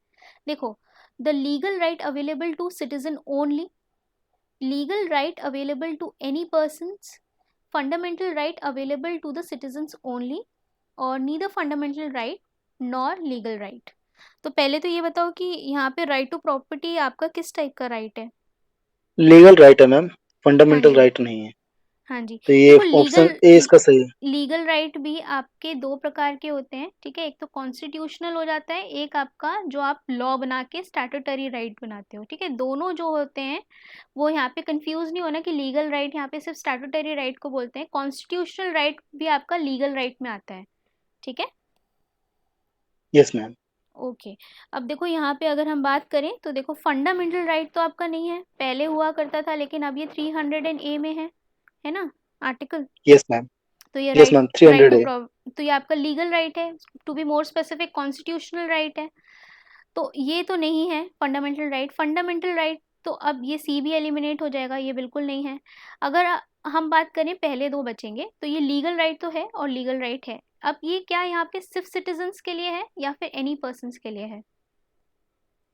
देखो, the legal right available to citizen only, legal right available to any persons, fundamental right available to the citizens only, और neither fundamental right nor legal right. तो पहले तो ये बताओ कि यहाँ पे राइट टू प्रॉपर्टी आपका किस टाइप का राइट है। लीगल राइट है मैम, हाँ फंडामेंटल जी, राइट नहीं है। हाँ जी। तो ये देखो, ऑप्शन ए इसका सही है। लीगल राइट भी आपके दो प्रकार के होते हैं, ठीक है। एक तो कॉन्स्टिट्यूशनल हो जाता है, एक आपका जो आप लॉ बना के स्टैट्यूटरी राइट बनाते हो, ठीक है। दोनों जो होते हैं वो यहाँ पे कंफ्यूज नहीं होना कि लीगल राइट यहाँ पे सिर्फ स्टैट्यूटरी राइट को बोलते हैं, कॉन्स्टिट्यूशनल राइट भी आपका लीगल राइट में आता है, ठीक है। Yes ma'am. ओके, अब देखो यहाँ पे अगर हम बात करें तो देखो, फंडामेंटल राइट तो आपका नहीं है, पहले हुआ करता था, लेकिन अब ये 300A में है ना आर्टिकल। Yes ma'am. तो ये यस मैम, राइट 300 ए। तो ये आपका लीगल राइट है, to be more specific constitutional right है। तो ये तो नहीं है फंडामेंटल राइट। फंडामेंटल राइट तो अब ये सी भी एलिमिनेट हो जाएगा, ये बिल्कुल नहीं है। अगर हम बात करें, पहले दो बचेंगे, तो ये लीगल राइट तो है और लीगल राइट है। अब ये क्या यहाँ पे सिर्फ सिटीजन्स के लिए है या फिर एनी पर्सन्स के लिए है,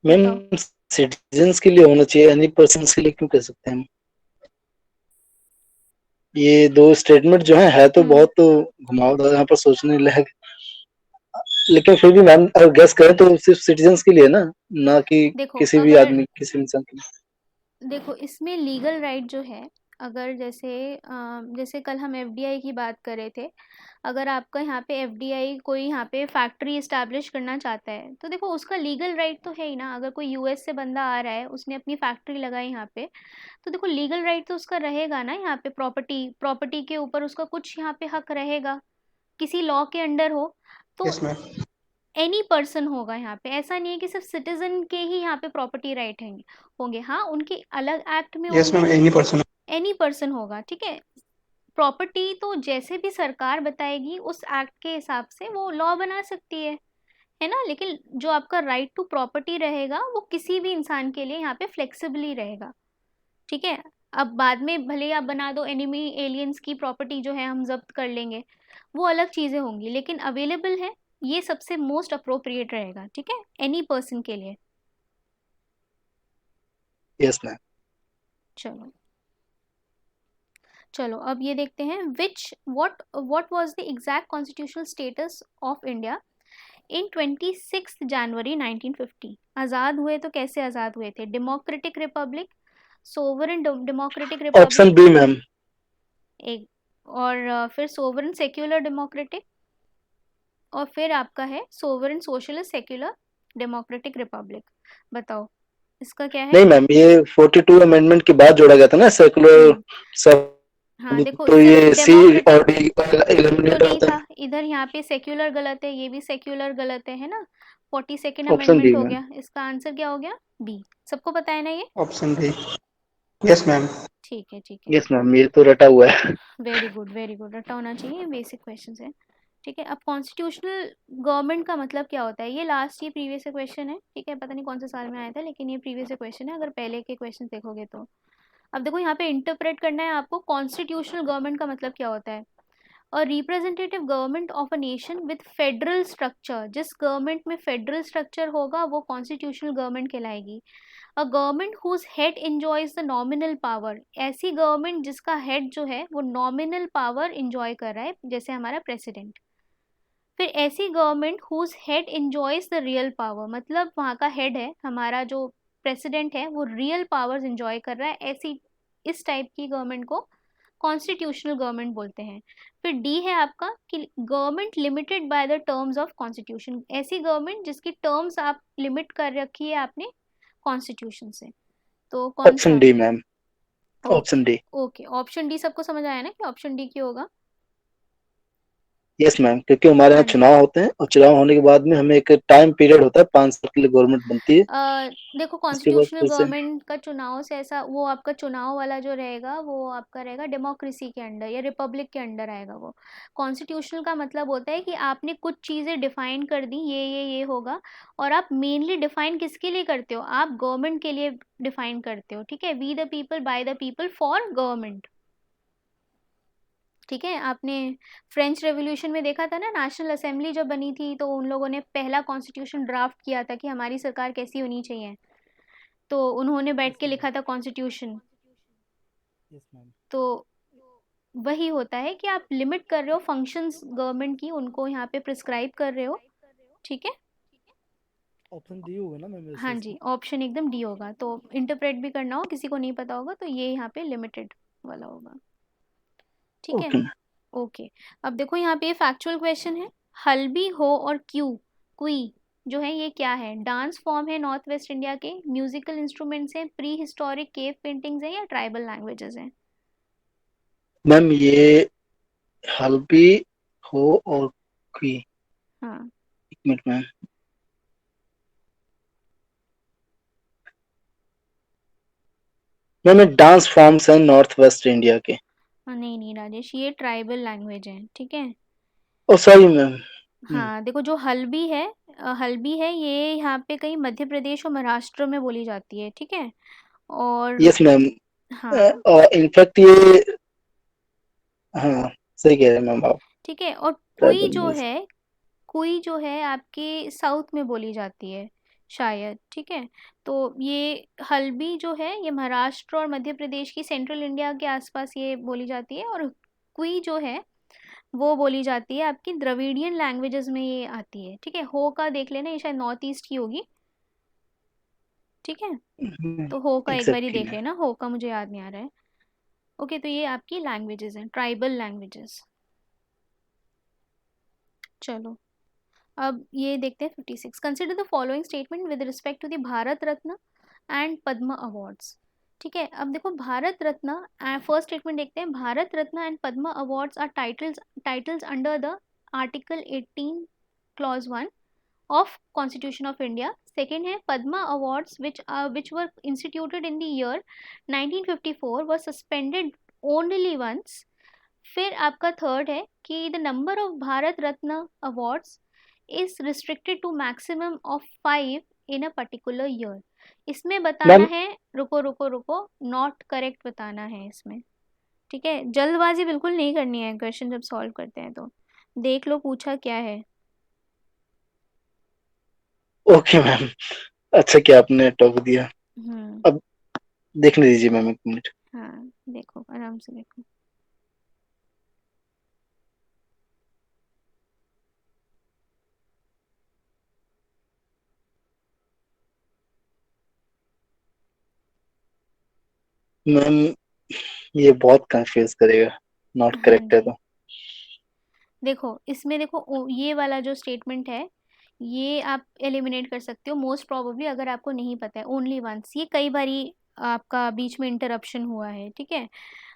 मैम बताओ। सिटीजन्स के लिए होना चाहिए, एनी पर्सन्स के लिए क्यों कह सकते हैं हम? ये दो स्टेटमेंट जो है तो बहुत घुमावदार, यहाँ पर सोचने लायक। लेकिन फिर भी मैम अगर गेस करें तो सिर्फ सिटीजन्स के लिए ना कि देखो किसी भी अगर आदमी, किसी इंसान के लिए। देखो इसमें लीगल राइट जो है, अगर जैसे कल हम एफडीआई की बात कर रहे थे, अगर आपका यहाँ पे एफडीआई कोई यहाँ पे फैक्ट्री इस्टेब्लिश करना चाहता है, तो देखो उसका लीगल राइट तो है ही ना। अगर कोई यूएस से बंदा आ रहा है, उसने अपनी फैक्ट्री लगाई यहाँ पे, तो देखो लीगल राइट तो उसका रहेगा ना। यहाँ पे प्रॉपर्टी के ऊपर उसका कुछ यहाँ पे हक रहेगा, किसी लॉ के अंडर हो तो यस मैम। एनी पर्सन होगा यहाँ पे। ऐसा नहीं है कि सिर्फ सिटीजन के ही यहाँ पे प्रॉपर्टी राइट होंगे। हाँ, उनके अलग एक्ट में यस मैम, होंगे, एनी पर्सन। एनी पर्सन होगा, ठीक है। प्रॉपर्टी तो जैसे भी सरकार बताएगी उस एक्ट के हिसाब से वो लॉ बना सकती है ना। लेकिन जो आपका राइट टू प्रॉपर्टी रहेगा वो किसी भी इंसान के लिए यहाँ पे फ्लेक्सिबली रहेगा, ठीक है। अब बाद में भले ही आप बना दो एनिमी एलियंस की प्रॉपर्टी जो है हम जब्त कर लेंगे, वो अलग चीज़ें होंगी, लेकिन अवेलेबल है, ये सबसे मोस्ट अप्रोप्रिएट रहेगा, ठीक है, एनी पर्सन के लिए। Yes ma'am. चलो चलो अब ये देखते हैं, what was the exact constitutional status of India in 26 January 1950। आज़ाद हुए तो कैसे आज़ाद हुए थे? Democratic republic, sovereign democratic option republic, B ma'am. एक और फिर सोवरेन सेक्युलर डेमोक्रेटिक, और फिर आपका है sovereign socialist secular democratic Republic. बताओ इसका क्या है? नहीं मैम, ये 42 अमेंडमेंट के बाद जोड़ा गया था ना सेकुलर सब। हाँ देखो, तो ये सी और डेमोक्रेटिक डी तो एलिमिनेट नहीं होता था है। इधर, यहाँ पे सेक्युलर गलत है, ये भी सेक्युलर गलत है ना। 42nd ऑप्शन बी अमेंडमेंट हो मैम। गया, इसका आंसर क्या हो गया? बी। सबको पता है ना ये? Option B. Yes ma'am. ठीक है, ठीक है। यस मैम, ये तो रटा हुआ है। वेरी गुड, वेरी गुड, रटा होना चाहिए, बेसिक क्वेश्चन है, ठीक है। अब कॉन्स्टिट्यूशनल गवर्नमेंट का मतलब क्या होता है, ये लास्ट ये प्रीवियस क्वेश्चन है, ठीक है। पता नहीं कौन से साल में आया था, लेकिन ये प्रीवियस क्वेश्चन है, अगर पहले के क्वेश्चन देखोगे तो। अब देखो यहाँ पे इंटरप्रेट करना है आपको, कॉन्स्टिट्यूशनल गवर्नमेंट का मतलब क्या होता है। और representative government of a nation with federal structure, जिस गवर्नमेंट में फेडरल स्ट्रक्चर होगा वो कॉन्स्टिट्यूशनल गवर्नमेंट कहलाएगी। A government whose head enjoys the nominal power, ऐसी गवर्नमेंट जिसका हेड जो है वो नॉमिनल पावर इंजॉय कर रहा है, जैसे हमारा प्रेसिडेंट। फिर ऐसी government whose head enjoys the real power, मतलब वहाँ का हेड है, हमारा जो प्रेसिडेंट है वो रियल पावर्स इंजॉय कर रहा है, ऐसी इस टाइप की गवर्नमेंट को कॉन्स्टिट्यूशनल गवर्नमेंट बोलते हैं। फिर डी है आपका कि government limited by the terms of constitution, ऐसी गवर्नमेंट जिसकी टर्म्स आप लिमिट कर रखी है आपने कॉन्स्टिट्यूशन से। तो कौन सा? Option D ma'am. Okay, option D. Okay, option D सबको समझ आया ना कि ऑप्शन डी क्यों होगा? यस मैम, क्योंकि हमारे यहाँ हाँ जी। चुनाव होते हैं और चुनाव होने के बाद में हमें एक टाइम पीरियड होता है, 5 साल के लिए गवर्नमेंट बनती है। देखो उसके बाद कॉन्स्टिट्यूशनल फिर से। गवर्नमेंट का चुनाव से ऐसा, वो आपका चुनाव वाला जो रहेगा वो आपका रहेगा डेमोक्रेसी के अंडर या रिपब्लिक के अंडर आएगा वो। कॉन्स्टिट्यूशनल का मतलब होता है कि आपने कुछ चीज़ें डिफाइन कर दी, ये होगा, और आप मेनली डिफाइन किसके लिए करते हो? आप गवर्नमेंट के लिए डिफाइन करते हो, ठीक है। We the people, by the people, for government. ठीक है, आपने फ्रेंच रेवोल्यूशन में देखा था ना, नेशनल असेंबली जब बनी थी तो उन लोगों ने पहला कॉन्स्टिट्यूशन ड्राफ्ट किया था कि हमारी सरकार कैसी होनी चाहिए, तो उन्होंने बैठ के लिखा था कॉन्स्टिट्यूशन। Yes ma'am. तो वही होता है कि आप लिमिट कर रहे हो फंक्शंस गवर्नमेंट की, उनको यहाँ पे प्रिस्क्राइब कर रहे हो। ठीक है, ऑप्शन डी होगा ना मैम हाँ वैसे जी, इसका? ऑप्शन एकदम डी होगा। तो इंटरप्रेट भी करना हो, किसी को नहीं पता होगा तो ये यहाँ पे लिमिटेड वाला होगा। ठीक है, ओके। ओके। अब देखो यहाँ पे फैक्चुअल क्वेश्चन है, हल्बी हो और क्वी जो है ये क्या है? डांस फॉर्म है नॉर्थ वेस्ट इंडिया के, म्यूजिकल इंस्ट्रूमेंट्स हैं, प्री हिस्टोरिक केव पेंटिंग्स हैं, या ट्राइबल लैंग्वेजेस हैं? मैम ये हल्बी हो और क्वी, हाँ, एक मिनट मैम। मैम ये डांस फॉर्म्स हैं नॉर्थ वेस्ट इंडिया के। नहीं नहीं राजेश, ये ट्राइबल लैंग्वेज है। ठीक है, ओ सॉरी मैम। हाँ देखो जो हल्बी है, हल्बी है ये यहाँ पे कहीं मध्य प्रदेश और महाराष्ट्र में बोली जाती है। ठीक है, और यस मैम। हाँ और इनफैक्ट ये, हाँ सही कह रहे हैं मैम आप। ठीक है, और ट्राइबल में। कुई जो है आपके साउथ में बोली जाती है शायद। ठीक है, तो ये हल्बी जो है ये महाराष्ट्र और मध्य प्रदेश की सेंट्रल इंडिया के आसपास ये बोली जाती है, और कुई जो है वो बोली जाती है आपकी द्रविडियन लैंग्वेजेस में ये आती है। ठीक है, हो का देख लेना, ये शायद नॉर्थ ईस्ट की होगी। ठीक है, तो हो का एक बार ही एग्जैक्टली देख मैम। लेना, हो का मुझे याद नहीं आ रहा है। ओके, तो ये आपकी लैंग्वेजेस हैं, ट्राइबल लैंग्वेजेस। चलो अब ये देखते हैं 56, consider the following statement with respect to the Bharat Ratna and Padma awards. ठीक है, अब देखो भारत रत्न, फर्स्ट स्टेटमेंट देखते हैं, Bharat Ratna and Padma awards are titles under the article 18 clause 1 of Constitution of India. Second है Padma Awards which were instituted in the year 1954 were suspended only once. फिर आपका third है कि the number of Bharat Ratna awards is restricted to maximum of 5 in a particular year. इसमें बताना ma'am है, रुको रुको रुको, नॉट करेक्ट बताना है इसमें। ठीक है, जल्दबाजी बिल्कुल नहीं करनी है क्वेश्चन जब सॉल्व करते हैं, तो देख लो पूछा क्या है। ओके मैम, अच्छा क्या आपने टॉप दिया। हम्म, अब देखने दीजिए मैम एक मिनट। हाँ देखो आराम से देखो। मैम ये बहुत कंफ्यूज करेगा, नॉट हाँ करेक्ट है जी, तो। देखो इसमें देखो ये वाला जो स्टेटमेंट है ये आप एलिमिनेट कर सकते हो मोस्ट प्रोबेबली, अगर आपको नहीं पता है ओनली वंस, ये कई बारी आपका बीच में इंटरप्शन हुआ है। ठीक है,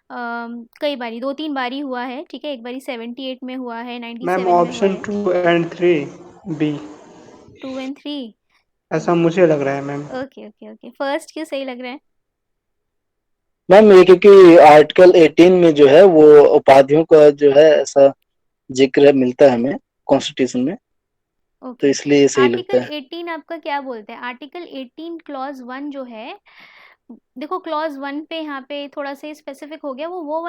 कई बारी, 2-3 बारी हुआ है। ठीक है, एक बारी 78 में हुआ है, मैम 97 में हुआ ऑप्शन है। 2 और 3 बी, 2 और 3, ऐसा मुझे लग रहा है ma'am. Okay okay okay, first क्यों सही लग रहा है? मैम ये क्योंकि आर्टिकल 18 में जो है वो उपाधियों का जो है ऐसा जिक्र मिलता है हमें कॉन्स्टिट्यूशन में, तो ओके, इसलिए ये सही लगता आर्टिकल है। 18 आपका क्या बोलते हैं? आर्टिकल 18 क्लॉज 1 जो है, देखो क्लॉज 1 पे यहाँ पे थोड़ा सा स्पेसिफिक हो गया, वो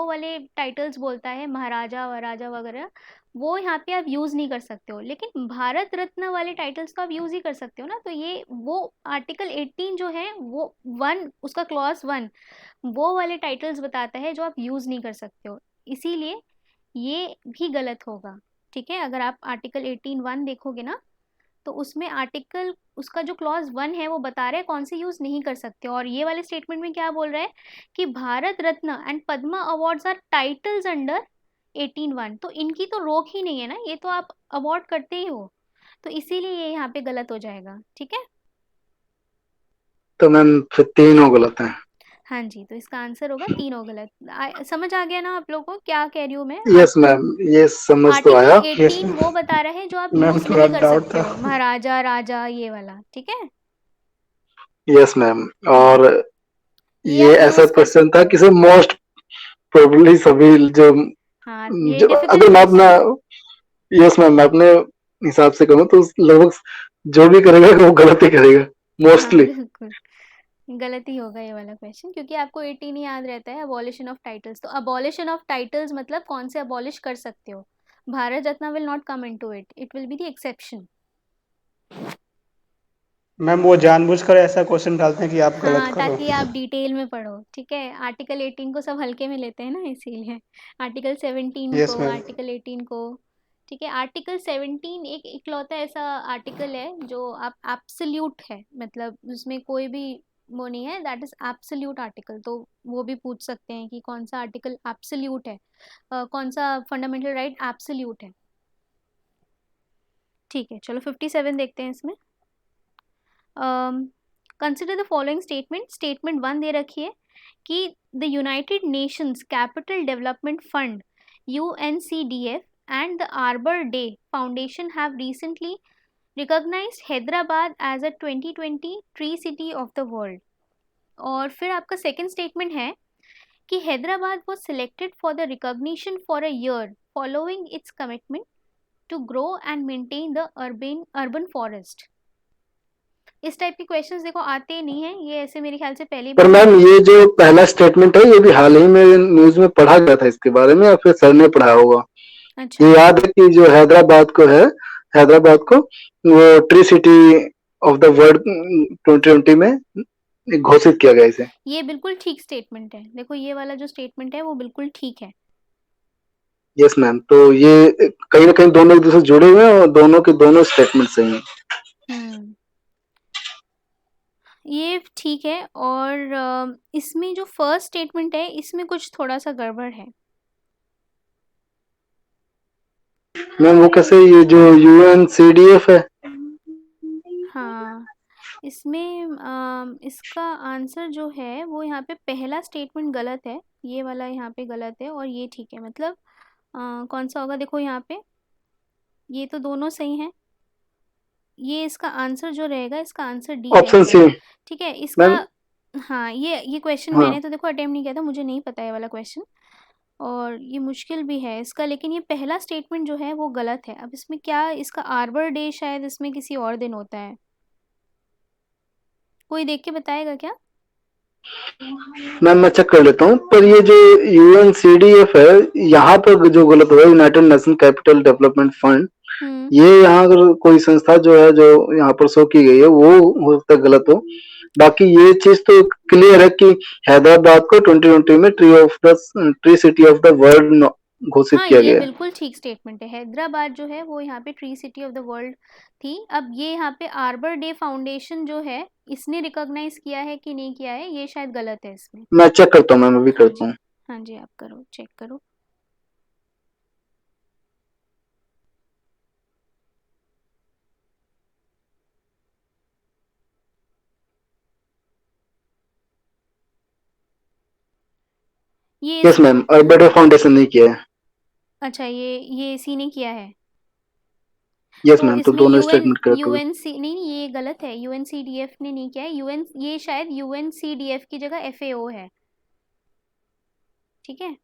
वाले टाइटल्स बोलता है, महाराजा वराजा वगैरह, वो यहाँ पे आप यूज़ नहीं कर सकते हो, लेकिन भारत रत्न वाले टाइटल्स तो आप यूज़ ही कर सकते हो ना। तो ये वो आर्टिकल 18 जो है वो 1, उसका क्लॉज 1 वो वाले टाइटल्स बताता है जो आप यूज़ नहीं कर सकते हो, इसीलिए ये भी गलत होगा। ठीक है, अगर आप आर्टिकल 18(1) देखोगे ना, तो उसमें आर्टिकल उसका जो क्लॉज 1 है वो बता रहा है कौन से यूज़ नहीं कर सकते, और ये वाले स्टेटमेंट में क्या बोल रहा है कि Bharat Ratna and Padma awards are titles under 18(1), तो इनकी तो रोक ही नहीं है ना, ये तो आप अवार्ड करते ही हो, तो इसीलिए ये यहाँ पे गलत हो जाएगा। ठीक है, तो मैम फिर तीनों गलत हैं। हाँ जी, तो इसका आंसर होगा तीनों गलत। समझ आ गया ना आप लोगों को क्या कह रही हूँ मैं? यस मैम, ये समझ तो आर्टिकल आया। यस 18 वो बता रहा है जो आप मैम, यूज थोड़ा नहीं कर डाउट सकते था। हो, महाराजा राजा ये वाला। ठीक है, यस मैम। और हम्म, ये ये आप ऐसा यूज कर क्वेश्चन था सकते हो। किसे मोस्ट प्रोबेबली सभी जो हाँ, ये जो डिफिकल्ट अगर मैं अपना, क्वेश्चन है। यस मैम मैं अपने हिसाब से कहूँ तो लगभग जो भी करेगा वो गलत ही करेगा हाँ मोस्टली। बिल्कुल, गलत ही होगा ये वाला क्वेश्चन, क्योंकि आपको 18 ही याद रहता है अबॉलिशन ऑफ टाइटल्स। तो अबॉलिशन ऑफ टाइटल्स मतलब कौन से अबॉलिश कर सकते हो। Bharat Ratna will not come into it, it will be the exception. Ma'am वो जानबूझकर ऐसा क्वेश्चन डालते हैं कि आप गलत हाँ, करो। ताकि आप डिटेल में पढ़ो। ठीक है, आर्टिकल 18 को सब हल्के में लेते हैं ना, इसीलिए आर्टिकल 17 यस को, मैम। आर्टिकल 18 को। ठीक है, आर्टिकल 17 एक इकलौता ऐसा आर्टिकल है जो आप एब्सोल्यूट है, मतलब उसमें कोई भी वो नहीं है, दैट इज एब्सोल्यूट आर्टिकल। तो वो भी पूछ सकते हैं कि कौन सा आर्टिकल एब्सोल्यूट है, कौन सा फंडामेंटल राइट एब्सोल्यूट है। ठीक है, चलो 57 देखते हैं इसमें। Consider the following statement. Statement 1 दे रखी है कि the United Nations capital Development fund UNCDF and the Arbor Day Foundation have recently recognized Hyderabad as a 2020 Tree City of the World। और फिर आपका सेकेंड स्टेटमेंट है कि Hyderabad was selected for the recognition for a year following its commitment to grow and maintain the urban forest। इस type के questions देखो आते ही नहीं है, ये ऐसे मेरे ख्याल से पहली पर बार मैम हुआ है। ये जो पहला स्टेटमेंट है ये भी हाल ही में न्यूज में पढ़ा गया था इसके बारे में, या फिर सर ने पढ़ाया होगा। अच्छा, ये याद है कि जो हैदराबाद को है, हैदराबाद को वो tree city of the world 2020 में घोषित किया गया इसे। ये बिल्कुल ठीक स्टेटमेंट है। देखो ये वाला जो स्टेटमेंट है वो बिल्कुल ठीक है। यस मैम, तो ये कहीं ना कहीं दोनों एक दूसरे से जुड़े हुए हैं और दोनों के दोनों स्टेटमेंट सही हैं। हम्म, ये ठीक है। और इसमें जो फर्स्ट स्टेटमेंट है इसमें कुछ थोड़ा सा गड़बड़ है। मैम वो कैसे, ये जो UNCDF है। हाँ, इसमें इसका आंसर जो है वो यहाँ पे पहला स्टेटमेंट गलत है, ये वाला यहाँ पे गलत है और ये ठीक है। मतलब कौन सा होगा, देखो यहाँ पे ये तो दोनों सही हैं। ये इसका आंसर जो रहेगा, इसका आंसर डी ऑप्शन रहेगा। सी। ठीक है, इसका मैम हाँ, ये क्वेश्चन हाँ, मैंने तो देखो अटेम्प्ट नहीं किया था, मुझे नहीं पता है वाला क्वेश्चन, और ये मुश्किल भी है इसका। लेकिन ये पहला स्टेटमेंट जो है वो गलत है। अब इसमें क्या, इसका आर्बर डे शायद इसमें किसी और दिन होता है। कोई देख के बताएगा क्या? मैम मैं चेक कर लेता हूँ, पर ये जो UNCDF है यहाँ पर जो गलत हुआ, United Nation Capital Development Fund, हम्म, ये यहाँ अगर कोई संस्था जो है जो यहाँ पर शो की गई है वो हो सकता है गलत हो। बाकी ये चीज तो क्लियर है कि हैदराबाद को 2020 में tree city of the world घोषित हाँ, किया ये गया है। बिल्कुल ठीक स्टेटमेंट है। हैदराबाद जो है वो यहाँ पे tree city of the world थी। अब ये यहाँ पे आर्बर डे फाउंडेशन जो है इसने रिकॉग्नाइज किया है कि नहीं किया है, ये शायद गलत है इसमें। मैं चेक करता हूँ, मैं अभी हाँ करता जी, हूँ। हाँ जी, आप करो, चेक करो। ये यस मैम, अर्बेडो फाउंडेशन नहीं किया है। अच्छा, ये इसी ने किया है। यस तो मैम, तो इसमें दोनों स्टेटमेंट करेक्ट हो गए। यूएनसी नहीं, ये गलत है। UNCDF ने नहीं किया है। ये शायद UNCDF की जगह FAO है। ठीक है,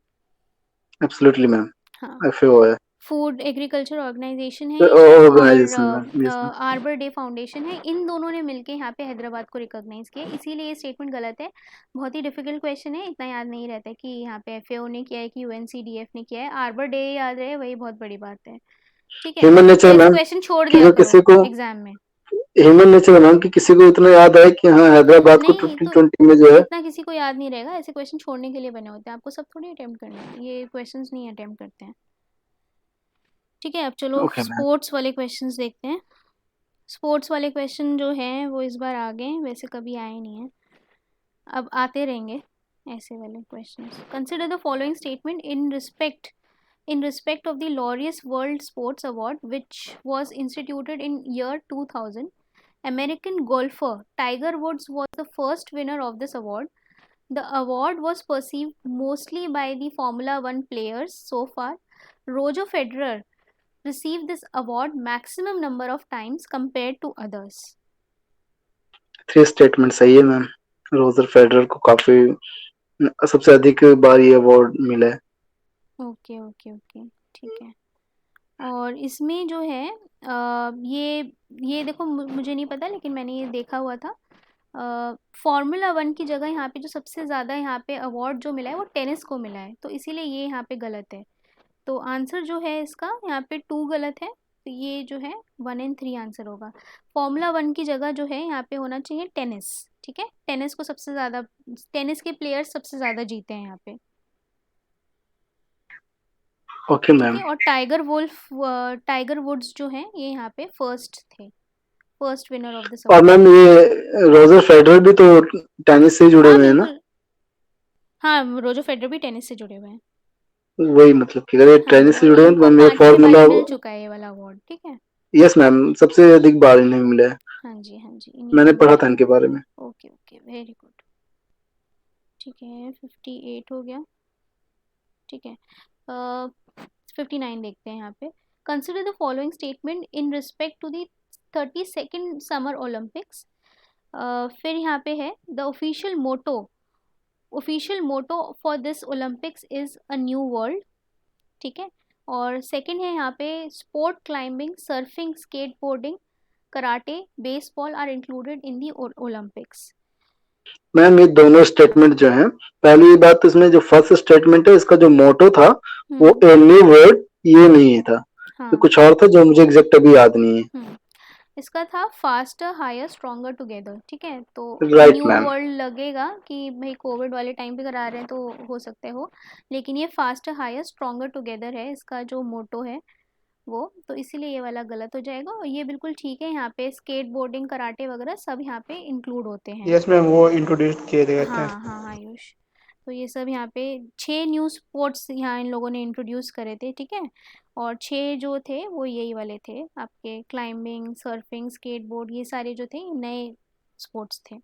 एब्सोल्युटली मैम, हाँ, FAO है। फूड एग्रीकल्चर ऑर्गेनाइजेशन है ये शायद, और organization ma'am, yes ma'am. Arbor Day Foundation है। इन दोनों ने मिलके यहाँ पे हैदराबाद को रिकॉग्नाइज किया, इसीलिए ये स्टेटमेंट गलत है। बहुत ही डिफिकल्ट क्वेश्चन है, इतना याद नहीं रहता है कि यहाँ पे FAO ने किया है कि UNCDF ने किया है। आर्बर डे याद रहे वही बहुत बड़ी बात है। ठीक है, ह्यूमन तो नेचर ऐसे मैम, क्वेश्चन छोड़ कि दिया अगर करो किसी को, एग्जाम में। ह्यूमन नेचर मैम कि किसी को इतना याद है कि हाँ हैदराबाद को नहीं, तो 2020 में जो है। इतना किसी को याद नहीं रहेगा। ऐसे क्वेश्चन छोड़ने के लिए बने होते हैं, आपको सब थोड़ी अटेम्प्ट करना है, ये क्वेश्चंस नहीं अटेम्प्ट करते हैं। ठीक है, अब चलो ओके मैम। स्पोर्ट्स वाले क्वेश्चंस देखते हैं। स्पोर्ट्स वाले क्वेश्चन जो हैं वो इस बार आ गए हैं, वैसे कभी आए नहीं हैं, अब आते रहेंगे ऐसे वाले questions. Consider the following statement in respect of the Laureus World Sports Award, which was instituted in year 2000. American golfer Tiger Woods was the first winner of this award. The award was perceived mostly by the Formula One players so far. Roger Federer received this award maximum number of times compared to others. 3 statement सही है ma'am. Roger Federer को काफी सबसे अधिक बार ये award मिला है। Okay okay okay, ठीक है। और इसमें जो है ये देखो, मुझे नहीं पता लेकिन मैंने ये देखा हुआ था। फार्मूला 1 की जगह यहाँ पे जो सबसे ज़्यादा यहाँ पे अवार्ड जो मिला है वो टेनिस को मिला है, तो इसीलिए ये यहाँ पे गलत है। तो आंसर जो है इसका यहाँ पे 2 गलत है, तो ये जो है 1 एंड 3 आंसर होगा। फार्मूला 1 की जगह जो है यहाँ पे होना चाहिए टेनिस, ठीक है। टेनिस को सबसे ज़्यादा, टेनिस के प्लेयर्स सबसे ज़्यादा जीते हैं यहाँ पे, ओके ठीक मैम। है। और टाइगर वुड्स जो हैं ये यहाँ पे फर्स्ट विनर ऑफ दिस और अवार्ड। मैम ये रोजर फेडरर भी तो टेनिस से ही जुड़े हाँ हुए हैं ना? बिल्कुल, हाँ रोजर फेडरर भी टेनिस से जुड़े हुए हैं। वही मतलब कि अगर ये हाँ जी, टेनिस से और जुड़े हैं तो इनको मैम ये 5 बार फॉर्मूला, मिल चुका है ये वाला अवार्ड, ठीक है। यस मैम, सबसे अधिक बार इन्हें मिला है। हाँ जी, हाँ जी, इन्हीं मैंने को पढ़ा मिला था है। इनके बारे में। ओके ओके, वेरी गुड, ठीक है। 58 हो गया, ठीक है। 59 देखते हैं यहाँ पे। Consider the following statement in respect to the 32nd summer Olympics. फिर यहाँ पे है the official motto for this Olympics is a new world, ठीक है। और सेकंड है यहाँ पे sport climbing, surfing, skateboarding, karate, baseball are included in the Olympics. Ma'am ये दोनों स्टेटमेंट जो हैं, पहली बात तो इसमें जो फर्स्ट स्टेटमेंट है इसका जो मोटो था वो ए न्यू वर्ड ये नहीं था, तो हाँ कुछ और था जो मुझे एग्जैक्ट अभी याद नहीं है। इसका था फास्टर हायर स्ट्रॉन्गर टुगेदर, ठीक है। तो राइट न्यू मैम। वर्ल्ड लगेगा कि भाई कोविड वाले टाइम पे करा रहे हैं तो हो सकते हो, लेकिन ये फास्टर हायर स्ट्रॉन्गर टुगेदर है इसका जो मोटो है वो, तो इसीलिए ये वाला गलत हो जाएगा। और ये बिल्कुल ठीक है, यहाँ पे स्केट बोर्डिंग, कराटे वगैरह सब यहाँ पे इंक्लूड होते हैं। यस मैम, वो इंट्रोड्यूस किए गए थे। हाँ हाँ आयुष, तो ये सब यहाँ पे 6 न्यू स्पोर्ट्स यहाँ इन लोगों ने इंट्रोड्यूस करे थे, ठीक है। और 6 जो थे वो यही वाले थे आपके, क्लाइंबिंग, सर्फिंग, स्केटबोर्ड, ये सारे जो थे ये नए स्पोर्ट्स थे,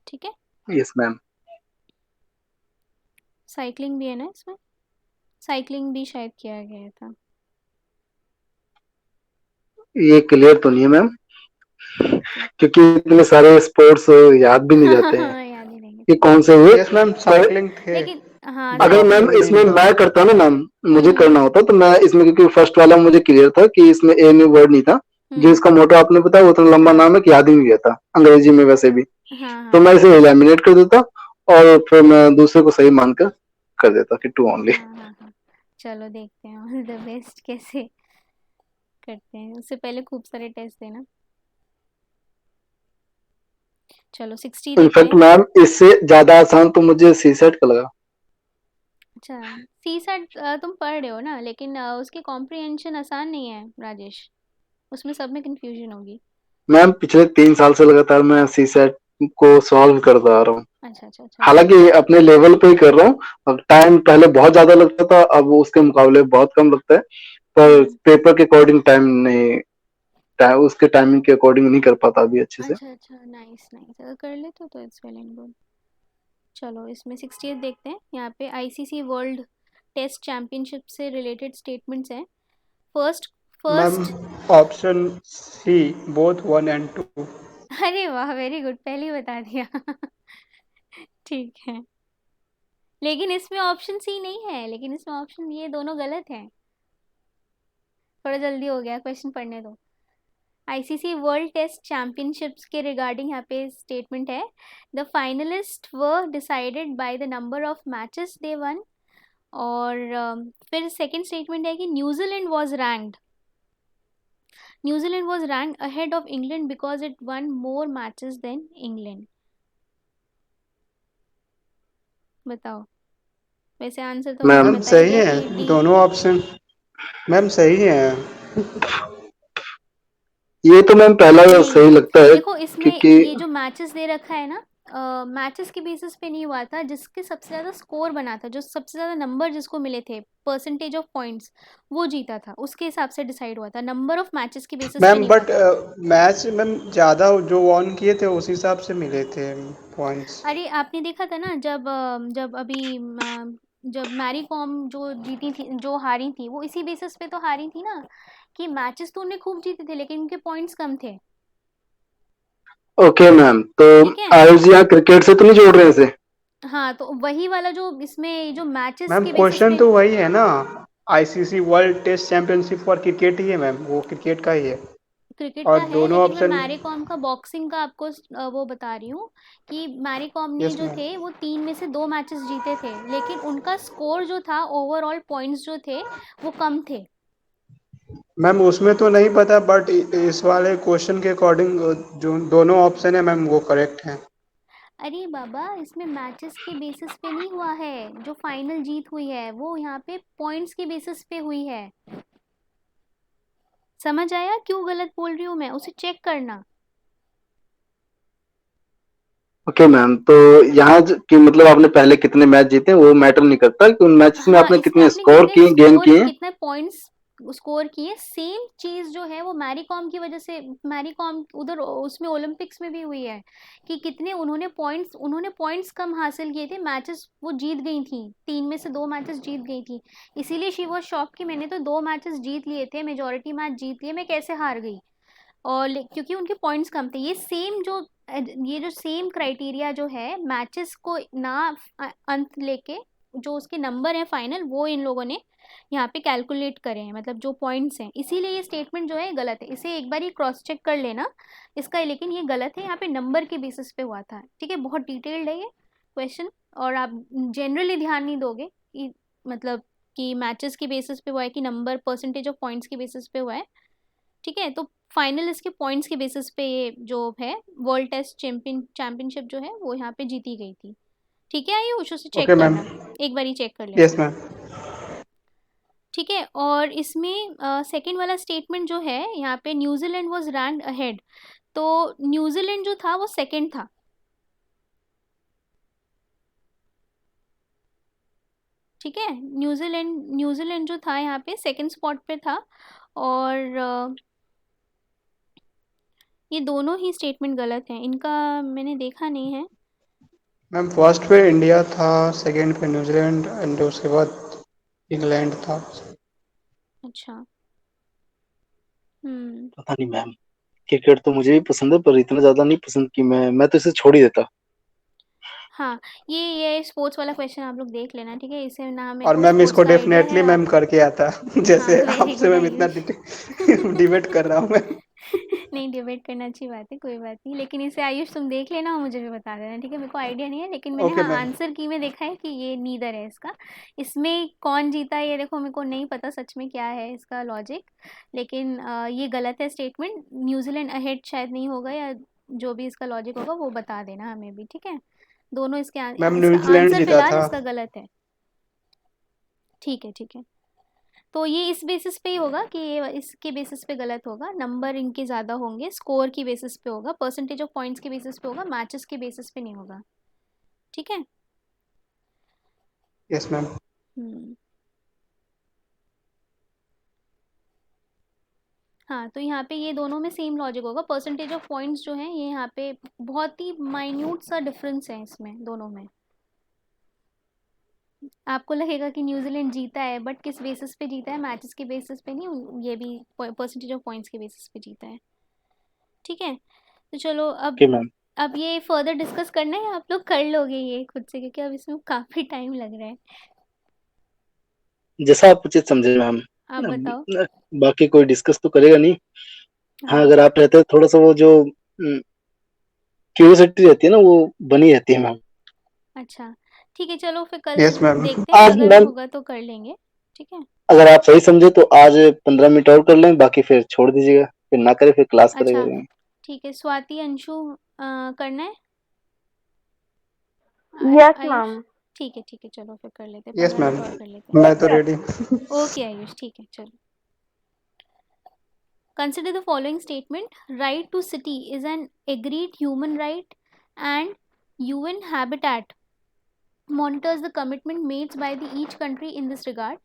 ठीक है। Yes ma'am. साइकिलिंग भी है ना इसमें, साइकिलिंग भी शायद किया गया था। ये क्लियर तो नहीं है मैम, ओके क्योंकि इतने सारे स्पोर्ट्स याद भी नहीं रहते हैं हाँ याद ही रहेंगे, कि ठीक है। कौन से हुए। यस मैम, पर साइकिलिंग थे। लेकिन हाँ अगर ऑप्शन मैम साइकिलिंग, भी इसमें नहीं था। मैं करता ना मैम, मुझे हम्म करना होता तो मैं इसमें, क्योंकि फर्स्ट वाला मुझे क्लियर था कि इसमें ए न्यू वर्ड नहीं था, जो इसका मोटो आपने बताया वो इतना लंबा नाम है कि याद ही नहीं रहता अंग्रेजी में वैसे भी, हाँ तो हाँ मैं इसे एलिमिनेट कर देता और फिर मैं दूसरे को सही मानकर कर देता कि टू ओनली। हाँ हाँ हाँ, चलो देखते हैं ऑल द बेस्ट कैसे करते हैं, उससे पहले खूब सारे टेस्ट देना। चलो 60 देखते इनफैक्ट हैं। मैम इससे ज्यादा आसान तो मुझे सी सेट का लगा। अच्छा, सी सेट तुम पढ़ रहे हो ना, लेकिन उसकी कॉम्प्रिहेंशन आसान नहीं है राजेश, उसमें सब में कंफ्यूजन होगी। मैम पिछले 3 साल से लगातार मैं सी सेट को सॉल्व करता आ रहा हूँ, अच्छा अच्छा अच्छा, हालांकि चलो। अपने लेवल पे ही कर रहा हूँ। अब टाइम पहले बहुत ज्यादा लगता था, अब वो उसके मुकाबले बहुत कम लगता है, पर पेपर के अकॉर्डिंग टाइम नहीं, उसके टाइमिंग के अकॉर्डिंग नहीं कर पाता अभी अच्छे से। अच्छा अच्छा, नाइस नाइस, अगर कर ले तो इट्स वेल एंड गुड। चलो इसमें 68 देखते हैं। यहाँ पे आईसीसी वर्ल्ड टेस्ट चैंपियनशिप से रिलेटेड स्टेटमेंट्स हैं। First ma'am first option C, both 1 and 2। अरे वाह, वेरी गुड, पहले ही बता दिया ठीक है, लेकिन इसमें ऑप्शन सी नहीं है, लेकिन इसमें ऑप्शन ये दोनों गलत हैं। थोड़ा जल्दी हो गया, क्वेश्चन पढ़ने दो। आईसीसी वर्ल्ड टेस्ट चैंपियनशिप्स के रिगार्डिंग यहाँ पे स्टेटमेंट है, the finalist were decided by the number of matches they won. और फिर सेकंड स्टेटमेंट है कि New Zealand was ranked ahead of England because it won more matches than England. बताओ, वैसे आंसर तो मैंने मैम मैम बता ही सही दिया कि है डी। दोनों ऑप्शन। मैम सही है। ये तो मैम पहला नहीं सही नहीं, लगता है, देखो इसमें क्योंकि ये जो मैचेस दे रखा है ना, मैचेस के बेसिस पे नहीं हुआ था, जिसके सबसे ज़्यादा स्कोर बना था, जो सबसे ज़्यादा नंबर जिसको मिले थे, परसेंटेज ऑफ पॉइंट्स, वो जीता था, उसके हिसाब से डिसाइड हुआ था, नंबर ऑफ मैचेस के बेसिस पे मैम नहीं हुआ बट था। मैच मैम ज़्यादा जो ऑन किए थे उस हिसाब से मिले थे पॉइंट्स। अरे आपने देखा था ना, जब अभी जब मैरी कॉम जो जीती थी, जो हारी थी, वो इसी बेसिस पे तो हारी थी ना, कि मैचेस तो उन्हें खूब जीते थे लेकिन उनके पॉइंट्स कम थे, ओके मैम, तो ठीक है। आयुष जी यहाँ क्रिकेट से तो नहीं जोड़ रहे हैं इसे? हाँ तो वही वाला जो इसमें जो मैचेस मैम के बेसिस क्वेश्चन पे। तो वही है ना, ICC world test Championship for cricket ही है मैम, वो क्रिकेट का ही है। क्रिकेट और का है, दोनों लेकिन मैं ऑप्शन। मैरी कॉम का बॉक्सिंग का आपको वो बता रही हूँ कि मैरी कॉम ने यस जो मैम। थे वो 3 में से 2 मैचेस जीते थे, लेकिन उनका स्कोर जो था, ओवरऑल पॉइंट्स जो थे, वो कम थे। मैम उसमें तो नहीं पता, बट इस वाले क्वेश्चन के अकॉर्डिंग जो दोनों ऑप्शन है मैम वो करेक्ट हैं। अरे बाबा, इसमें मैचेस के बेसिस पे नहीं हुआ है, जो फाइनल जीत हुई है वो यहाँ पे पॉइंट्स के बेसिस पे हुई है। समझ आया क्यों गलत बोल रही हूँ मैं? उसे चेक करना। ओके मैम, तो यहाँ कि मतलब आपने पहले कितने मैच जीते वो मैटर नहीं करता कि उन मैचेस में हाँ, आपने इसमें कितने आपने स्कोर कितने किए, गेन स्कोर, किए। कितने पॉइंट्स स्कोर किए, सेम चीज जो है वो मैरी कॉम की वजह से, मैरी कॉम उधर उसमें ओलंपिक्स में भी हुई है कि कितने उन्होंने पॉइंट्स कम हासिल किए थे, मैचेस वो जीत गई थी, 3 में से 2 मैचेस जीत गई थी। इसीलिए शी वॉज शॉक कि मैंने तो 2 मैचेस जीत लिए थे, मेजोरिटी मैच जीत लिए, मैं कैसे हार गई? और क्योंकि उनके पॉइंट्स कम थे। ये जो सेम क्राइटेरिया जो है मैचेस को ना अंत लेके, जो उसके नंबर हैं फाइनल, वो इन लोगों ने यहाँ पे कैलकुलेट करे हैं, मतलब जो पॉइंट्स हैं। इसीलिए ये स्टेटमेंट जो है गलत है, इसे एक बार ही क्रॉस चेक कर लेना इसका, लेकिन ये गलत है, यहाँ पे नंबर के बेसिस पे हुआ था। ठीक है, बहुत डिटेल्ड है ये क्वेश्चन, और आप जनरली ध्यान नहीं दोगे कि मतलब कि मैचेस के बेसिस पे हुआ है कि नंबर परसेंटेज ऑफ पॉइंट्स के बेसिस पे हुआ है। ठीक है, तो फाइनल इसके पॉइंट्स के बेसिस पे ये जो है वर्ल्ड टेस्ट चैंपियनशिप जो है वो यहाँ पे जीती गई थी। ठीक है, आयुष उसे चेक ओके मैम। करना, एक बार ही चेक कर लेना। Yes ma'am. ठीक है, और इसमें सेकंड वाला स्टेटमेंट जो है यहाँ पे, न्यूजीलैंड वाज रैंक्ड अहेड, तो न्यूजीलैंड जो था वो सेकंड था। ठीक है, न्यूजीलैंड जो था यहाँ पे सेकंड स्पॉट पे था, और ये दोनों ही स्टेटमेंट गलत हैं, इनका मैंने देखा नहीं है। मैम फर्स्ट पे इंडिया था, सेकंड पे न्यूजीलैंड, एंड उसके बाद इंग्लैंड था। अच्छा। हम्म। पता नहीं मैम, क्रिकेट तो मुझे भी पसंद है पर इतना ज्यादा नहीं पसंद कि मैं तो इसे छोड़ ही देता। हाँ, ये स्पोर्ट्स वाला क्वेश्चन आप लोग देख लेना, ठीक है? इसे ना मेरे और को मैम स्पोर्ट्स इसको का आइडिया डेफिनेटली है। मैम करके आता हाँ, जैसे वेरी आपसे गुड मैम इतना आयुष। डिबेट कर रहा हूँ मैं। नहीं, डिबेट करना अच्छी बात है, कोई बात नहीं, लेकिन इसे आयुष तुम देख लेना और मुझे भी बता देना, ठीक है? मेरे को आइडिया नहीं है, लेकिन मैंने ओके हाँ मैम। आंसर की में देखा है कि ये नीदर है इसका। इसमें कौन जीता है ये देखो, मेरे को नहीं पता सच में क्या है इसका लॉजिक, लेकिन ये गलत है स्टेटमेंट। न्यूजीलैंड अहेड शायद नहीं होगा, या जो भी इसका लॉजिक होगा वो बता देना हमें भी, ठीक है? दोनों मैम इसका न्यूजीलैंड आंसर जीता फिलहाल था। इसका गलत है। ठीक है, ठीक है, तो ये इस बेसिस पे ही होगा कि ये इसके बेसिस पे गलत होगा, नंबर इनके ज़्यादा होंगे, स्कोर की बेसिस पे होगा, परसेंटेज ऑफ पॉइंट्स के बेसिस पे होगा, मैचेस के बेसिस पे नहीं होगा। ठीक है। Yes ma'am. हम्म। हाँ, तो यहाँ पे ये दोनों में सेम लॉजिक होगा, परसेंटेज ऑफ पॉइंट्स जो हैं ये यहाँ पे बहुत ही माइन्यूट सा डिफरेंस है इसमें दोनों में। आपको लगेगा कि न्यूजीलैंड जीता है, बट किस बेसिस पे जीता है? मैचेस के बेसिस पे नहीं, ये भी परसेंटेज ऑफ पॉइंट्स के बेसिस पे जीता है। ठीक है, तो चलो ओके मैम, अब ये फर्दर डिस्कस करना है, आप लोग कर लोगे ये खुद से, क्योंकि अब इसमें काफ़ी टाइम लग रहा है। जैसा आप उचित समझे मैम। आप बताओ। बाकी कोई डिस्कस तो करेगा नहीं। हाँ, हाँ। अगर आप रहते थोड़ा सा वो जो क्यूरियोसिटी रहती है ना वो बनी रहती है मैम। अच्छा, ठीक है, चलो फिर कल यस मैम। देखते हैं, आज अगर मैम, होगा तो कर लेंगे। ठीक है। अगर आप सही समझे तो आज 15 मिनट और कर लें, बाकी फिर छोड़ दीजिएगा, फिर ना करें फिर क्लास अच्छा, करेगा। ठीक है, स्वाति, अंशु, करना है? यस आयुष? मैम। ठीक है, चलो फिर कर लेते हैं, यस 15 मैम। मिनट और कर लेते हैं। मैं तो रेडी। ओके आयुष, ठीक है, चलो। Consider the following statement. Right to city is an agreed human right, and UN Habitat monitors the commitment made by each country in this regard.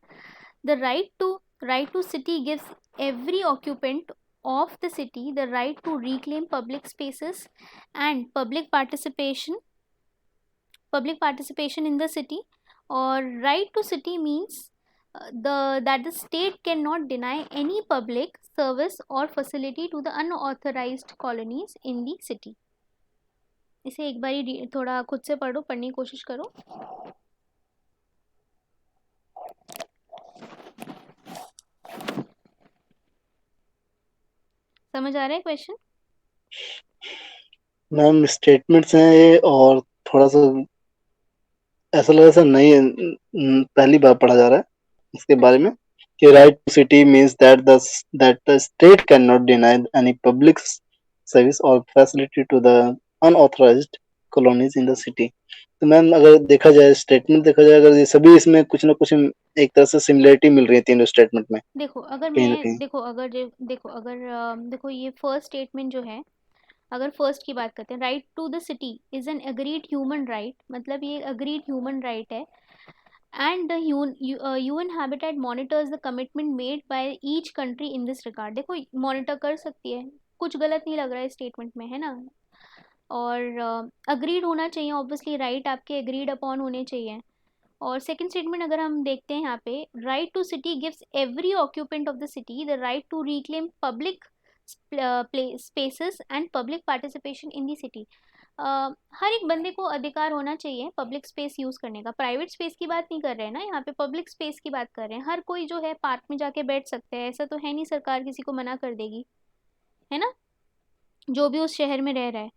The right to city gives every occupant of the city the right to reclaim public spaces and public participation in the city. Or right to city means the state cannot deny any public service or facility to the unauthorized colonies in the city. इसे एक बारी थोड़ा खुद से पढ़ो, पढ़ने की कोशिश करो। समझ आ रहा है क्वेश्चन? मैम स्टेटमेंट्स हैं ये, और थोड़ा सा ऐसा लग रहा है नहीं है, पहली बार पढ़ा जा रहा है इसके बारे अच्छा में कि right to city means that the state can not deny any public service और facility to the unauthorised colonies in the city. तो मैम अगर देखा जाए, स्टेटमेंट देखा जाए, अगर ये सभी इसमें कुछ ना कुछ एक तरह से सिमिलरिटी मिल रही है तीनों स्टेटमेंट में देखो, अगर कहीं ना मैं कहीं। देखो ये फर्स्ट स्टेटमेंट जो है, अगर फर्स्ट की बात करते हैं, right to the city is an agreed human right, मतलब ये अग्रीड ह्यूमन राइट है। And the UN habitat monitors the commitment made by each country in this regard. देखो मॉनिटर कर सकती है, कुछ गलत नहीं लग रहा है स्टेटमेंट में, है ना? और अग्रीड होना चाहिए, ऑब्वियसली राइट आपके अग्रीड अपॉन होने चाहिए। और सेकंड स्टेटमेंट अगर हम देखते हैं यहाँ पे, right to city gives every occupant of the city the right to reclaim public spaces and public participation in the city. हर एक बंदे को अधिकार होना चाहिए पब्लिक स्पेस यूज करने का। प्राइवेट स्पेस की बात नहीं कर रहे हैं ना यहाँ पे, पब्लिक स्पेस की बात कर रहे हैं। हर कोई जो है पार्क में जाके बैठ सकते हैं, ऐसा तो है नहीं सरकार किसी को मना कर देगी, है ना, जो भी उस शहर में रह रहा है।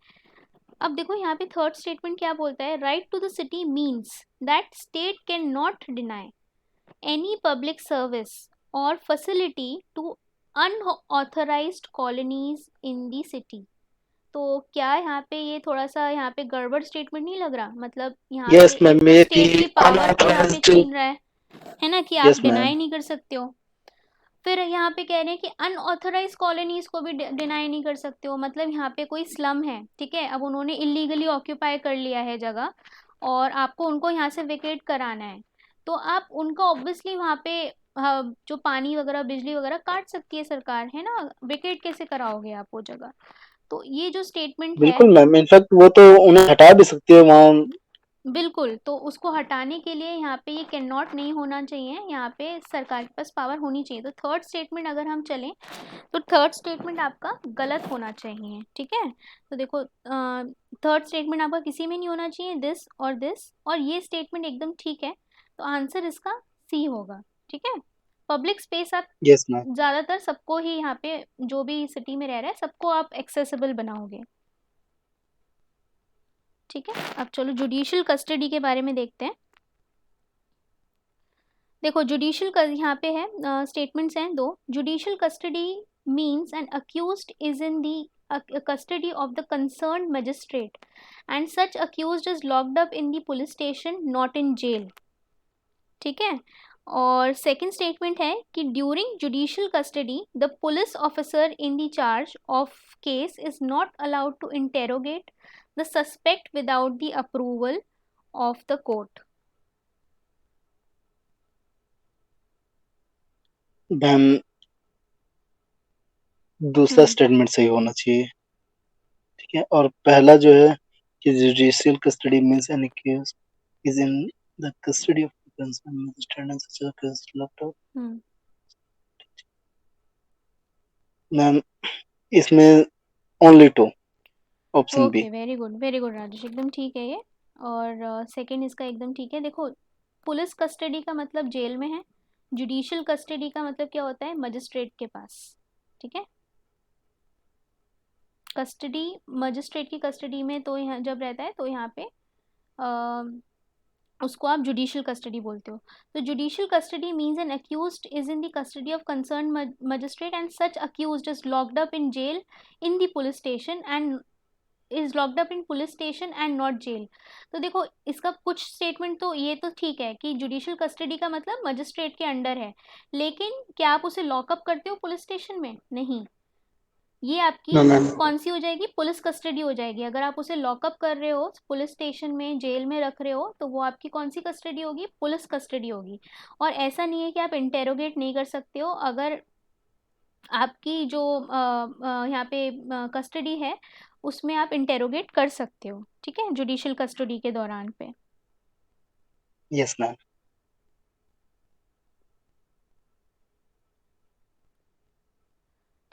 अब देखो यहाँ पे थर्ड स्टेटमेंट क्या बोलता है, right to the city means that state can not deny any public service or facility to unauthorized colonies in the city। तो क्या यहाँ पे ये थोड़ा सा यहाँ पे गड़बड़ स्टेटमेंट नहीं लग रहा? मतलब यहाँ पे यस एक मैम, तो ये कि स्टेट की पावर को यहाँ पे अनऑथराइज्ड। छीन रहा है ना, कि आप यस मैम। डिनाई नहीं कर सकते हो। फिर यहाँ पे कह रहे हैं कि अनऑथराइज कॉलोनीज को भी डिनाई नहीं कर सकते हो। मतलब यहाँ पे कोई स्लम है, ठीक है, अब उन्होंने इलीगली ऑक्यूपाई कर लिया है जगह, और आपको उनको यहाँ से वेकेट कराना है, तो आप उनका ऑब्वियसली वहाँ पे जो पानी वगैरह बिजली वगैरह काट सकती है सरकार, है ना? वेकेट कैसे कराओगे आप वो जगह? तो ये जो स्टेटमेंट है, बिल्कुल मैम, इनफैक्ट वो तो उन्हें हटा भी सकती है वहाँ। बिल्कुल, तो उसको हटाने के लिए यहाँ पे ये कैन नॉट नहीं होना चाहिए, यहाँ पे सरकार के पास पावर होनी चाहिए। तो थर्ड स्टेटमेंट अगर हम चलें, तो थर्ड स्टेटमेंट आपका गलत होना चाहिए, ठीक है? तो देखो थर्ड स्टेटमेंट आपका किसी में नहीं होना चाहिए, दिस और ये स्टेटमेंट एकदम ठीक है। तो आंसर इसका सी होगा, ठीक है? पब्लिक स्पेस आप यस मैम। ज़्यादातर सबको ही यहाँ पे, जो भी सिटी में रह रहा है सबको आप एक्सेसिबल बनाओगे, ठीक है? अब चलो जुडिशियल कस्टडी के बारे में देखते हैं। देखो जुडिशियल यहाँ पे है, स्टेटमेंट्स हैं दो। Judicial custody means an accused is in the custody of the concerned magistrate and such accused is locked up in the police station, not in jail, ठीक है? और सेकंड स्टेटमेंट है कि during judicial custody the police officer in the charge of case is not allowed to interrogate the suspect without the approval of the court. Ma'am दूसरा statement सही होना चाहिए, ठीक है। और पहला जो है कि judicial custody means an accused is in the custody of concern magistrate and such case locked up. Ma'am इसमें only two, option B. Okay, very good Rajesh, एकदम ठीक है ये। और सेकंड इसका एकदम ठीक है। देखो पुलिस कस्टडी का मतलब जेल में है, जुडिशियल कस्टडी का मतलब क्या होता है, मजिस्ट्रेट के पास, ठीक है? कस्टडी मजिस्ट्रेट की कस्टडी में तो यहाँ जब रहता है तो यहाँ पे उसको आप जुडिशियल कस्टडी बोलते हो। तो judicial custody means an accused is in the custody of concern magistrate and such accused is locked up in jail in the police station and is locked up in police station and not jail. तो देखो इसका कुछ statement तो ये तो ठीक है कि जुडिशियल कस्टडी का मतलब मजिस्ट्रेट के अंडर है, लेकिन क्या आप उसे लॉकअप करते हो पुलिस स्टेशन में? नहीं, ये आपकी नो मैम। कौन सी हो जाएगी, पुलिस कस्टडी हो जाएगी। अगर आप उसे लॉकअप कर रहे हो पुलिस स्टेशन में, जेल में रख रहे हो, तो वो आपकी कौन सी कस्टडी होगी, पुलिस कस्टडी होगी। और ऐसा नहीं है कि आप इंटेरोगेट नहीं कर सकते हो। अगर आपकी जो यहाँ पे कस्टडी है उसमें आप इंटेरोगेट कर सकते हो, ठीक है, जुडिशियल कस्टडी के दौरान पे। Yes ma'am.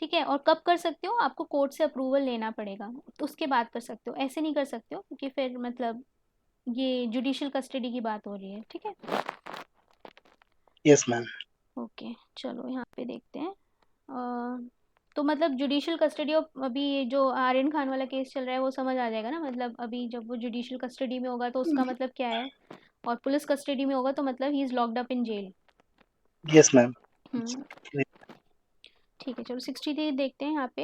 ठीक है, और कब कर सकते हो, आपको कोर्ट से अप्रूवल लेना पड़ेगा, तो उसके बाद कर सकते हो, ऐसे नहीं कर सकते हो, क्योंकि फिर मतलब ये जुडिशियल कस्टडी की बात हो रही है, ठीक है? Yes ma'am. ओके, चलो यहाँ पे देखते हैं। तो मतलब जुडिशियल कस्टडी ऑफ, अभी जो आर्यन खान वाला केस चल रहा है वो समझ आ जाएगा ना, मतलब अभी जब वो जुडिशियल कस्टडी में होगा तो उसका मतलब क्या है, और पुलिस कस्टडी में होगा तो मतलब ही is locked up in jail. Yes ma'am. ठीक है, चलो 63 देखते हैं यहाँ पे।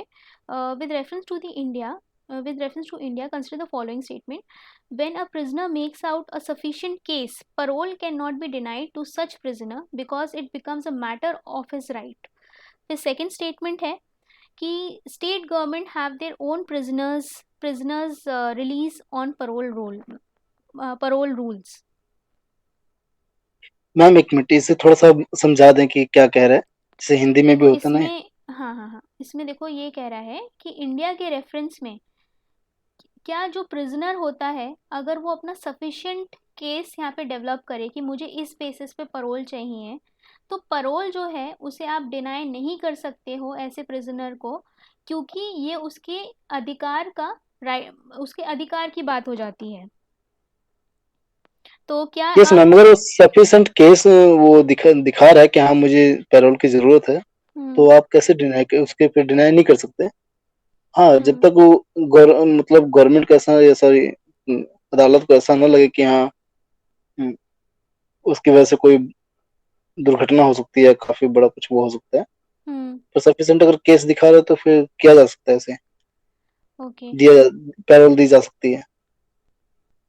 With reference to the India, with reference to India, consider the following statement. When a prisoner makes out a sufficient case, parole cannot be denied to such prisoner because it becomes a matter of his right. फिर second statement है कि state government have their own prisoners release on parole rules. Ma'am एक minute, इसे थोड़ा सा समझा दें कि क्या कह रहा है, जैसे हिंदी में भी देखो होता ना है। इसमें, हाँ, इसमें देखो ये कह रहा है कि इंडिया के रेफरेंस में क्या जो प्रिजनर होता है, अगर वो अपना सफिशिएंट केस यहाँ पे डेवलप करे कि मुझे इस बेसिस पे परोल चाहिए, तो परोल जो है उसे आप डिनाई नहीं कर सकते हो ऐसे प्रिजनर को, क्योंकि ये उसके अधिकार का उसके अधिकार की बात हो जाती है। तो क्या यस आप मैम, अगर सफिशिएंट केस वो दिखा रहा है कि हाँ मुझे पैरोल की जरूरत है, तो आप कैसे उसके पे डिनाई नहीं कर सकते। हाँ, जब तक वो मतलब गवर्नमेंट का ऐसा, या सॉरी अदालत को ऐसा ना लगे कि हाँ उसकी वजह से कोई दुर्घटना हो सकती है, काफी बड़ा कुछ वो हो सकता है, तो सफिशिएंट अगर केस दिखा रहे तो फिर किया जा सकता है, इसे ओके पैरोल दी जा सकती है।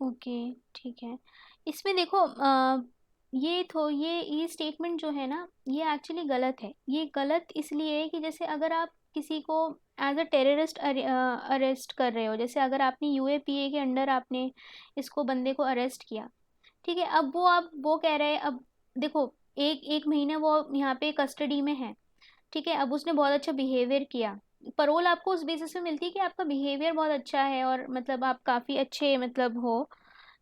ओके ठीक है। इसमें देखो ये स्टेटमेंट जो है ना, ये एक्चुअली गलत है। ये गलत इसलिए है कि जैसे अगर आप किसी को एज अ टेररिस्ट अरेस्ट कर रहे हो, जैसे अगर आपने यूएपीए के अंडर आपने इसको बंदे को अरेस्ट किया, ठीक है, अब वो कह रहे हैं, अब देखो एक महीने वो यहाँ पे कस्टडी में है, ठीक है, अब उसने बहुत अच्छा बिहेवियर किया, परोल आपको उस बेसिस पे मिलती है कि आपका बिहेवियर बहुत अच्छा है और मतलब आप काफ़ी अच्छे मतलब हो,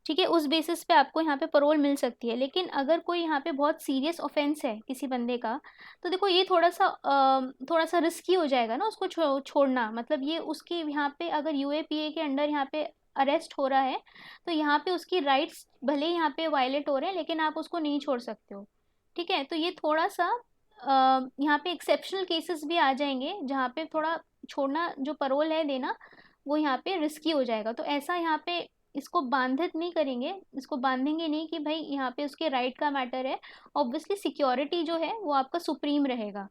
ठीक है, उस बेसिस पे आपको यहाँ पे परोल मिल सकती है। लेकिन अगर कोई यहाँ पे बहुत सीरियस ऑफेंस है किसी बंदे का, तो देखो ये थोड़ा सा रिस्की हो जाएगा ना उसको छोड़ना, मतलब ये उसकी यहाँ पे अगर यूएपीए के अंडर यहाँ पे अरेस्ट हो रहा है, तो यहाँ पे उसकी राइट्स भले ही यहाँ पे वायलेट हो रहे हैं, लेकिन आप उसको नहीं छोड़ सकते हो, ठीक है। तो ये थोड़ा सा यहाँ पे एक्सेप्शनल केसेस भी आ जाएंगे जहाँ पे थोड़ा छोड़ना, जो परोल है देना, वो यहाँ पे रिस्की हो जाएगा। तो ऐसा यहाँ पे इसको बांधित नहीं करेंगे, इसको बांधेंगे नहीं कि भाई यहाँ पे उसके राइट का मैटर है। ऑब्वियसली सिक्योरिटी जो है वो आपका सुप्रीम रहेगा,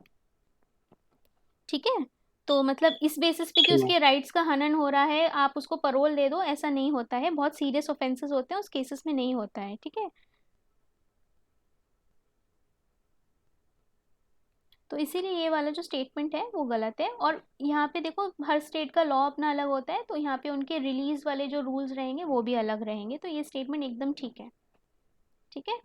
ठीक है। तो मतलब इस बेसिस पे कि उसके राइट्स का हनन हो रहा है आप उसको परोल दे दो, ऐसा नहीं होता है। बहुत सीरियस ऑफेंसेस होते हैं, उस केसेस में नहीं होता है, ठीक है। तो इसीलिए ये वाला जो स्टेटमेंट है वो गलत है। और यहाँ पे देखो हर स्टेट का लॉ अपना अलग होता है, तो यहाँ पे उनके रिलीज वाले जो रूल्स रहेंगे वो भी अलग रहेंगे। तो ये स्टेटमेंट एकदम ठीक है, ठीक है।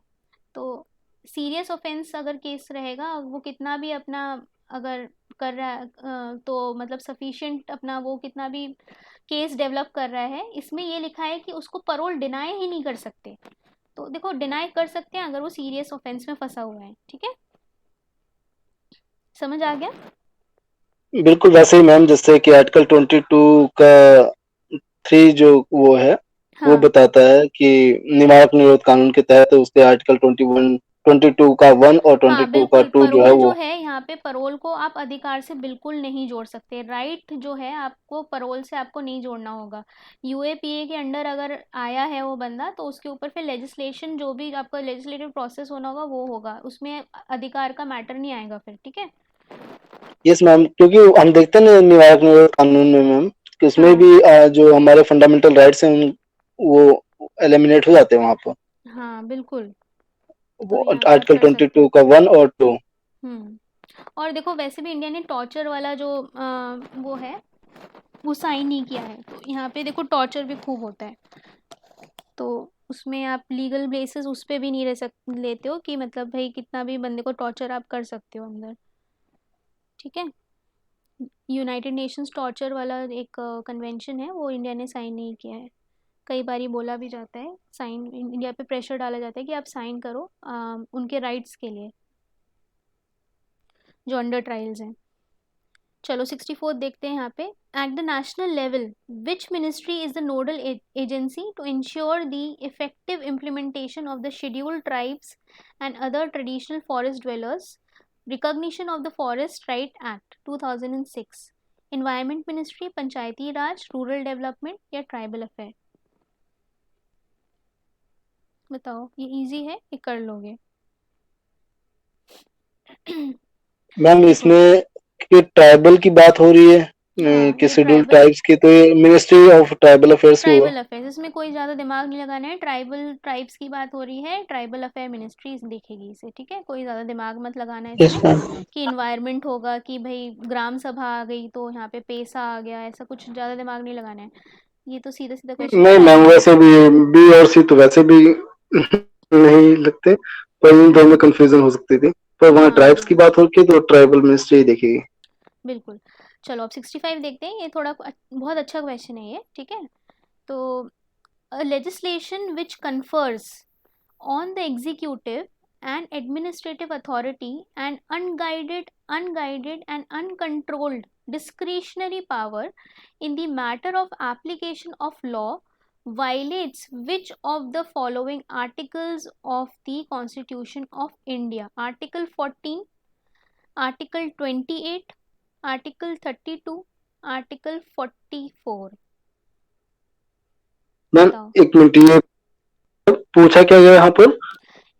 तो सीरियस ऑफेंस अगर केस रहेगा, वो कितना भी अपना अगर कर रहा है तो मतलब सफिशिएंट अपना वो कितना भी केस डेवलप कर रहा है, इसमें ये लिखा है कि उसको परोल डिनाई ही नहीं कर सकते। तो देखो डिनाई कर सकते हैं अगर वो सीरियस ऑफेंस में फंसा हुआ है, ठीक है, समझ आ गया। बिल्कुल वैसे ही मैम, जैसे कि आर्टिकल 22 का 3 जो वो है, वो हाँ बताता है कि निवारक निरोध कानून के तहत उसके आर्टिकल 22 का 1 और हाँ 22 का बिल्कुल, 2 जो है परोल जो वो। है यहाँ पे परोल को आप अधिकार से बिल्कुल नहीं जोड़ सकते। राइट जो है आपको परोल से आपको नहीं जोड़ना होगा। यूएपीए के अंडर अगर आया है वो बंदा, तो उसके ऊपर फिर लेजिस्लेशन जो भी आपका लेजिस्लेटिव प्रोसेस होना होगा वो होगा, उसमें अधिकार का मैटर नहीं आएगा फिर, ठीक है। यस मैम, क्योंकि हम देखते हैं ना निवारक निरोध कानून में मैम, कि उसमें हाँ भी जो हमारे फंडामेंटल राइट्स हैं वो एलिमिनेट हो जाते हैं वहां पर। हाँ बिल्कुल, तो वो ये आप आर्टिकल कर सकते 22 हो। का 1 और 2। और देखो वैसे भी इंडिया ने टॉर्चर वाला जो वो है वो साइन नहीं किया है, तो यहाँ पे देखो टॉर्चर भी खूब होता है, तो उसमें आप लीगल बेसिस उस पर भी नहीं लेते हो कि मतलब भाई कितना भी बंदे को टॉर्चर आप कर सकते हो अंदर, ठीक है। यूनाइटेड नेशंस टॉर्चर वाला एक कन्वेंशन है, वो इंडिया ने साइन नहीं किया है। कई बारी बोला भी जाता है, साइन इंडिया पे प्रेशर डाला जाता है कि आप साइन करो उनके राइट्स के लिए जो अंडर ट्रायल्स हैं। चलो 64 देखते हैं यहाँ पे। At the national level which ministry is the nodal agency to ensure the effective implementation of the scheduled tribes and other traditional forest dwellers recognition of the forest right act 2006, environment ministry, Panchayati Raj, rural development या tribal affair? बताओ, ये easy है, ये कर लोगे। Ma'am देखो इसमें कि ट्राइबल की बात हो रही है हाँ, कि ये शेड्यूल ट्राइबल ट्राइब्स की, तो ये मिनिस्ट्री ऑफ ट्राइबल अफेयर्स ही होगा। ट्राइबल अफेयर्स, इसमें कोई ज़्यादा दिमाग नहीं लगाना है। ट्राइब्स की बात हो रही है, ट्राइबल अफेयर मिनिस्ट्री देखेगी इसे, ठीक है। कोई ज़्यादा दिमाग मत लगाना है यस इसमें मैम। कि इन्वायरमेंट होगा कि भाई ग्राम सभा आ गई तो यहाँ पे पेसा आ गया, ऐसा कुछ ज़्यादा दिमाग नहीं लगाना है। ये तो सीधा सीधा क्वेश्चन है नहीं मैम, ट्राइबल वैसे भी मिनिस्ट्री। बी और सी तो वैसे भी नहीं लगते, पर इन दोनों में कंफ्यूजन हो सकती थी। पर वहाँ हाँ ट्राइब्स की हाँ बात हो रही है तो ट्राइबल मिनिस्ट्री ही देखेगी। बिल्कुल। चलो अब 65 देखते हैं, ये थोड़ा बहुत अच्छा क्वेश्चन है ये, ठीक है। तो legislation which confers on the executive and administrative authority and unguided and uncontrolled discretionary power in the matter of application of law violates which of the following articles of the Constitution of India? Article 14, Article 28, Article 32, Article 44। Ma'am बताओ। एक minute, ये पूछा क्या गया यहाँ पर?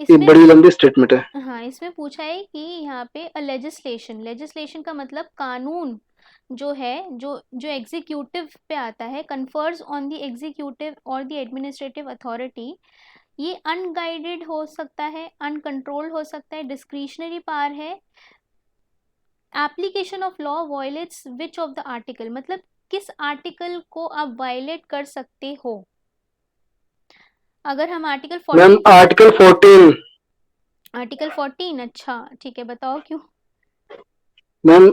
ये इसमें बड़ी लंबी स्टेटमेंट है। हाँ, इसमें पूछा है कि यहाँ पे लेजिस्लेशन का मतलब कानून जो है, जो एग्जीक्यूटिव पे आता है, कन्फर्स ऑन द एग्जीक्यूटिव और द एडमिनिस्ट्रेटिव अथॉरिटी। ये अनगाइडेड हो सकता है, अनकंट्रोल्ड हो सकता है, डिस्क्रिशनरी पावर है। Application of law violets which of the article, मतलब किस आर्टिकल को आप वायलेट कर सकते हो। अगर हम आर्टिकल मैम 14 की आर्टिकल 14। आर्टिकल 14, अच्छा ठीक है, बताओ क्यों। मैम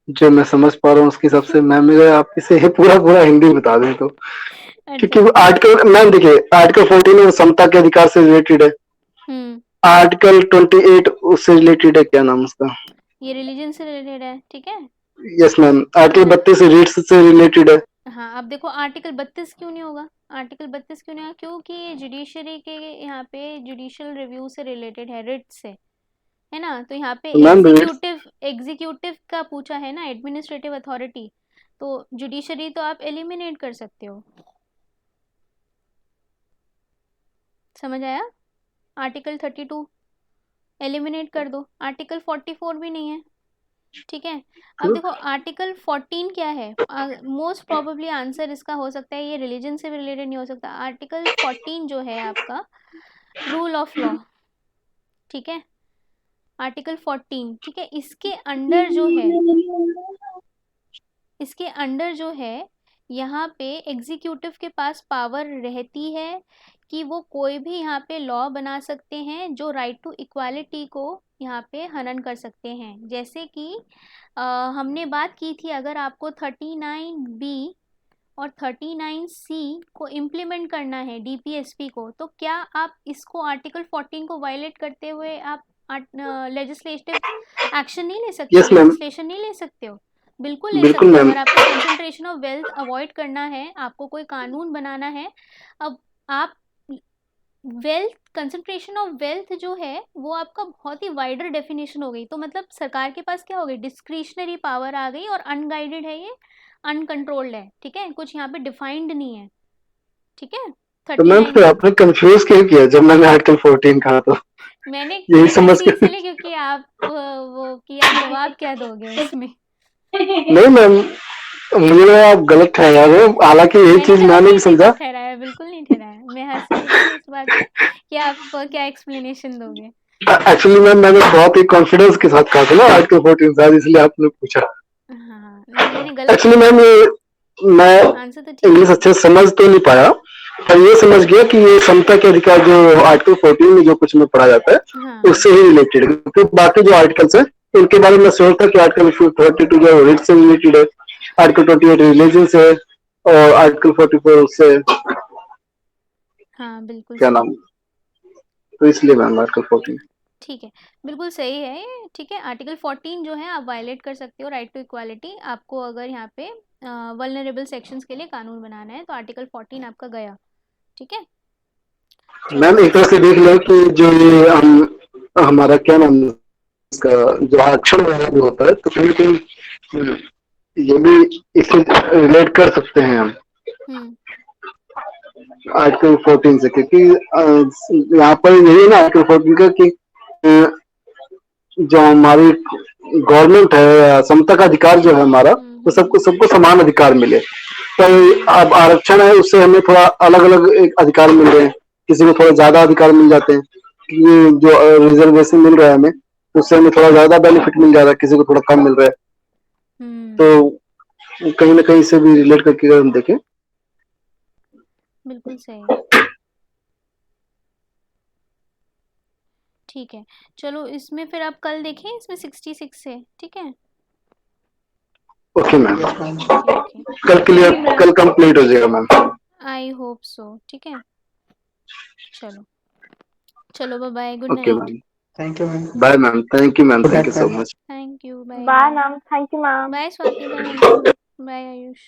जो मैं समझ पा रहा हूँ उसके हिसाब से मैम, अगर आप इसे पूरा पूरा हिंदी में बता दें तो। अच्छा क्योंकि आर्टिकल मैम देखिए, आर्टिकल 14 वो समता के अधिकार से रिलेटेड है। हम्म आर्टिकल 28 उससे रिलेटेड है, क्या नाम उसका? ये रिलीजन से रिलेटेड है, ठीक है। Yes ma'am. आर्टिकल मैं 32 रीट्स से रिलेटेड है। हाँ, अब देखो आर्टिकल 32 क्यों नहीं होगा। आर्टिकल 32 क्यों नहीं होगा, क्योंकि ये जुडिशरी के यहाँ पे जुडिशियल रिव्यू से रिलेटेड है, रिट से, है ना। तो यहाँ पे मैम एग्जीक्यूटिव का पूछा है ना, एडमिनिस्ट्रेटिव अथॉरिटी, तो जुडिशरी तो आप एलिमिनेट कर सकते हो। समझ आया। आर्टिकल 32 एलिमिनेट कर दो, आर्टिकल 44 भी नहीं है, ठीक है। अब देखो आर्टिकल 14 क्या है, मोस्ट प्रोबेबली आंसर इसका हो सकता है ये रिलीजन से भी रिलेटेड नहीं हो सकता। आर्टिकल 14 जो है आपका रूल ऑफ लॉ, ठीक है। आर्टिकल 14, ठीक है। इसके अंडर जो है यहाँ पे एग्जीक्यूटिव के पास पावर रहती है कि वो कोई भी यहाँ पे लॉ बना सकते हैं जो राइट टू इक्वालिटी को यहाँ पे हनन कर सकते हैं। जैसे कि हमने बात की थी, अगर आपको 39B और 39C को इम्प्लीमेंट करना है डीपीएसपी को, तो क्या आप इसको आर्टिकल 14 को वायलेट करते हुए आप लेजिस्लेटिव एक्शन नहीं ले सकते हो, यस मैम। लेजिस्लेशन नहीं ले सकते हो। बिल्कुल ले बिल्कुल सकते हो। मैम। अगर आपको कंसंट्रेशन ऑफ वेल्थ अवॉइड करना है, आपको कोई कानून बनाना है, अब आप कंसंट्रेशन ऑफ वेल्थ जो है वो आपका बहुत ही वाइडर डेफिनेशन हो गई। तो मतलब सरकार के पास क्या हो गई, डिस्क्रिशनरी पावर आ गई, और अनगाइडेड है ये, अनकंट्रोल्ड है, ठीक है। कुछ यहाँ पे डिफाइंड नहीं है, ठीक है। तो मैम 39 फिर आपने कंफ्यूज क्यों किया जब मैंने आर्टिकल 14 कहा? तो मैंने यही किया समझ ऐसे के इसलिए क्योंकि आप वो कि आप जवाब क्या दोगे उसमें। नहीं मैम, मुझे लगा आप गलत ठहरा रहे हो, हालांकि यही मैंने चीज कभी मैंने भी किसी समझा। को ठहराया, बिल्कुल नहीं ठहराया। मैं हंस रही थी इस बात पे कि आप क्या एक्सप्लेनेशन दोगे। एक्चुअली मैम मैंने बहुत ही कॉन्फिडेंस के साथ कहा था ना आर्टिकल 14 शायद, इसलिए आपने पूछा। हाँ, नहीं मैंने गलत एक्चुअली नहीं मैम बोला, ये मैं आंसर तो ठीक इंग्लिश है। अच्छे से समझ तो नहीं पाया, पर ये समझ गया कि ये समता के अधिकार जो आर्टिकल 14 में जो कुछ में पढ़ा जाता है हाँ उससे ही रिलेटेड है। क्योंकि बाकी जो आर्टिकल्स है उनके बारे में सोचता कि आर्टिकल 32 जो रिट से रिलेटेड है, आर्टिकल 28 रिलीजन से, और आर्टिकल 44 उससे हाँ बिल्कुल क्या सही, नाम, तो इसलिए मैम आर्टिकल 14। ठीक है, बिल्कुल सही है ये, ठीक है। आर्टिकल 14 जो है आप वायलेट कर सकते हो, राइट टू इक्वालिटी। आपको अगर यहाँ पे वल्नरेबल सेक्शंस के लिए कानून बनाना है तो आर्टिकल 14 आपका गया, ठीक है। चलो मैम एक तरह से देख लो कि जो ये हम हमारा क्या नाम है, इसका जो आरक्षण वगैरह भी होता है, तो कहीं ना कहीं ये भी इससे रिलेट कर सकते हैं हम आर्टिकल 14 से, क्योंकि यहाँ पर यही है ना आर्टिकल 14 का कि जो हमारी गवर्नमेंट है, समता का अधिकार जो है हमारा, तो सबको सबको समान अधिकार मिले। पर अब आरक्षण है, उससे हमें थोड़ा अलग अलग एक अधिकार मिल रहे हैं, किसी को थोड़ा ज्यादा अधिकार मिल जाते हैं, कि जो रिजर्वेशन मिल रहा है हमें, उससे हमें थोड़ा ज्यादा बेनिफिट मिल जा रहा है, किसी को थोड़ा कम मिल रहा है। तो कहीं ना कहीं से भी रिलेट करके अगर हम देखें, बिल्कुल सही। ठीक है, चलो इसमें फिर आप कल देखें, इसमें 66 है, ठीक है। Okay ma'am, yes ma'am. Okay, कल क्लियर, कल कंप्लीट हो जाएगा मैम। आई होप सो, ठीक है। चलो चलो, bye bye, good okay night. Ma'am, thank you ma'am. Bye ma'am, thank you ma'am, good thank you night so ma'am. Much. Thank you, bye bye bye ma'am, thank you ma'am. Bye Swati ma'am, bye Ayush.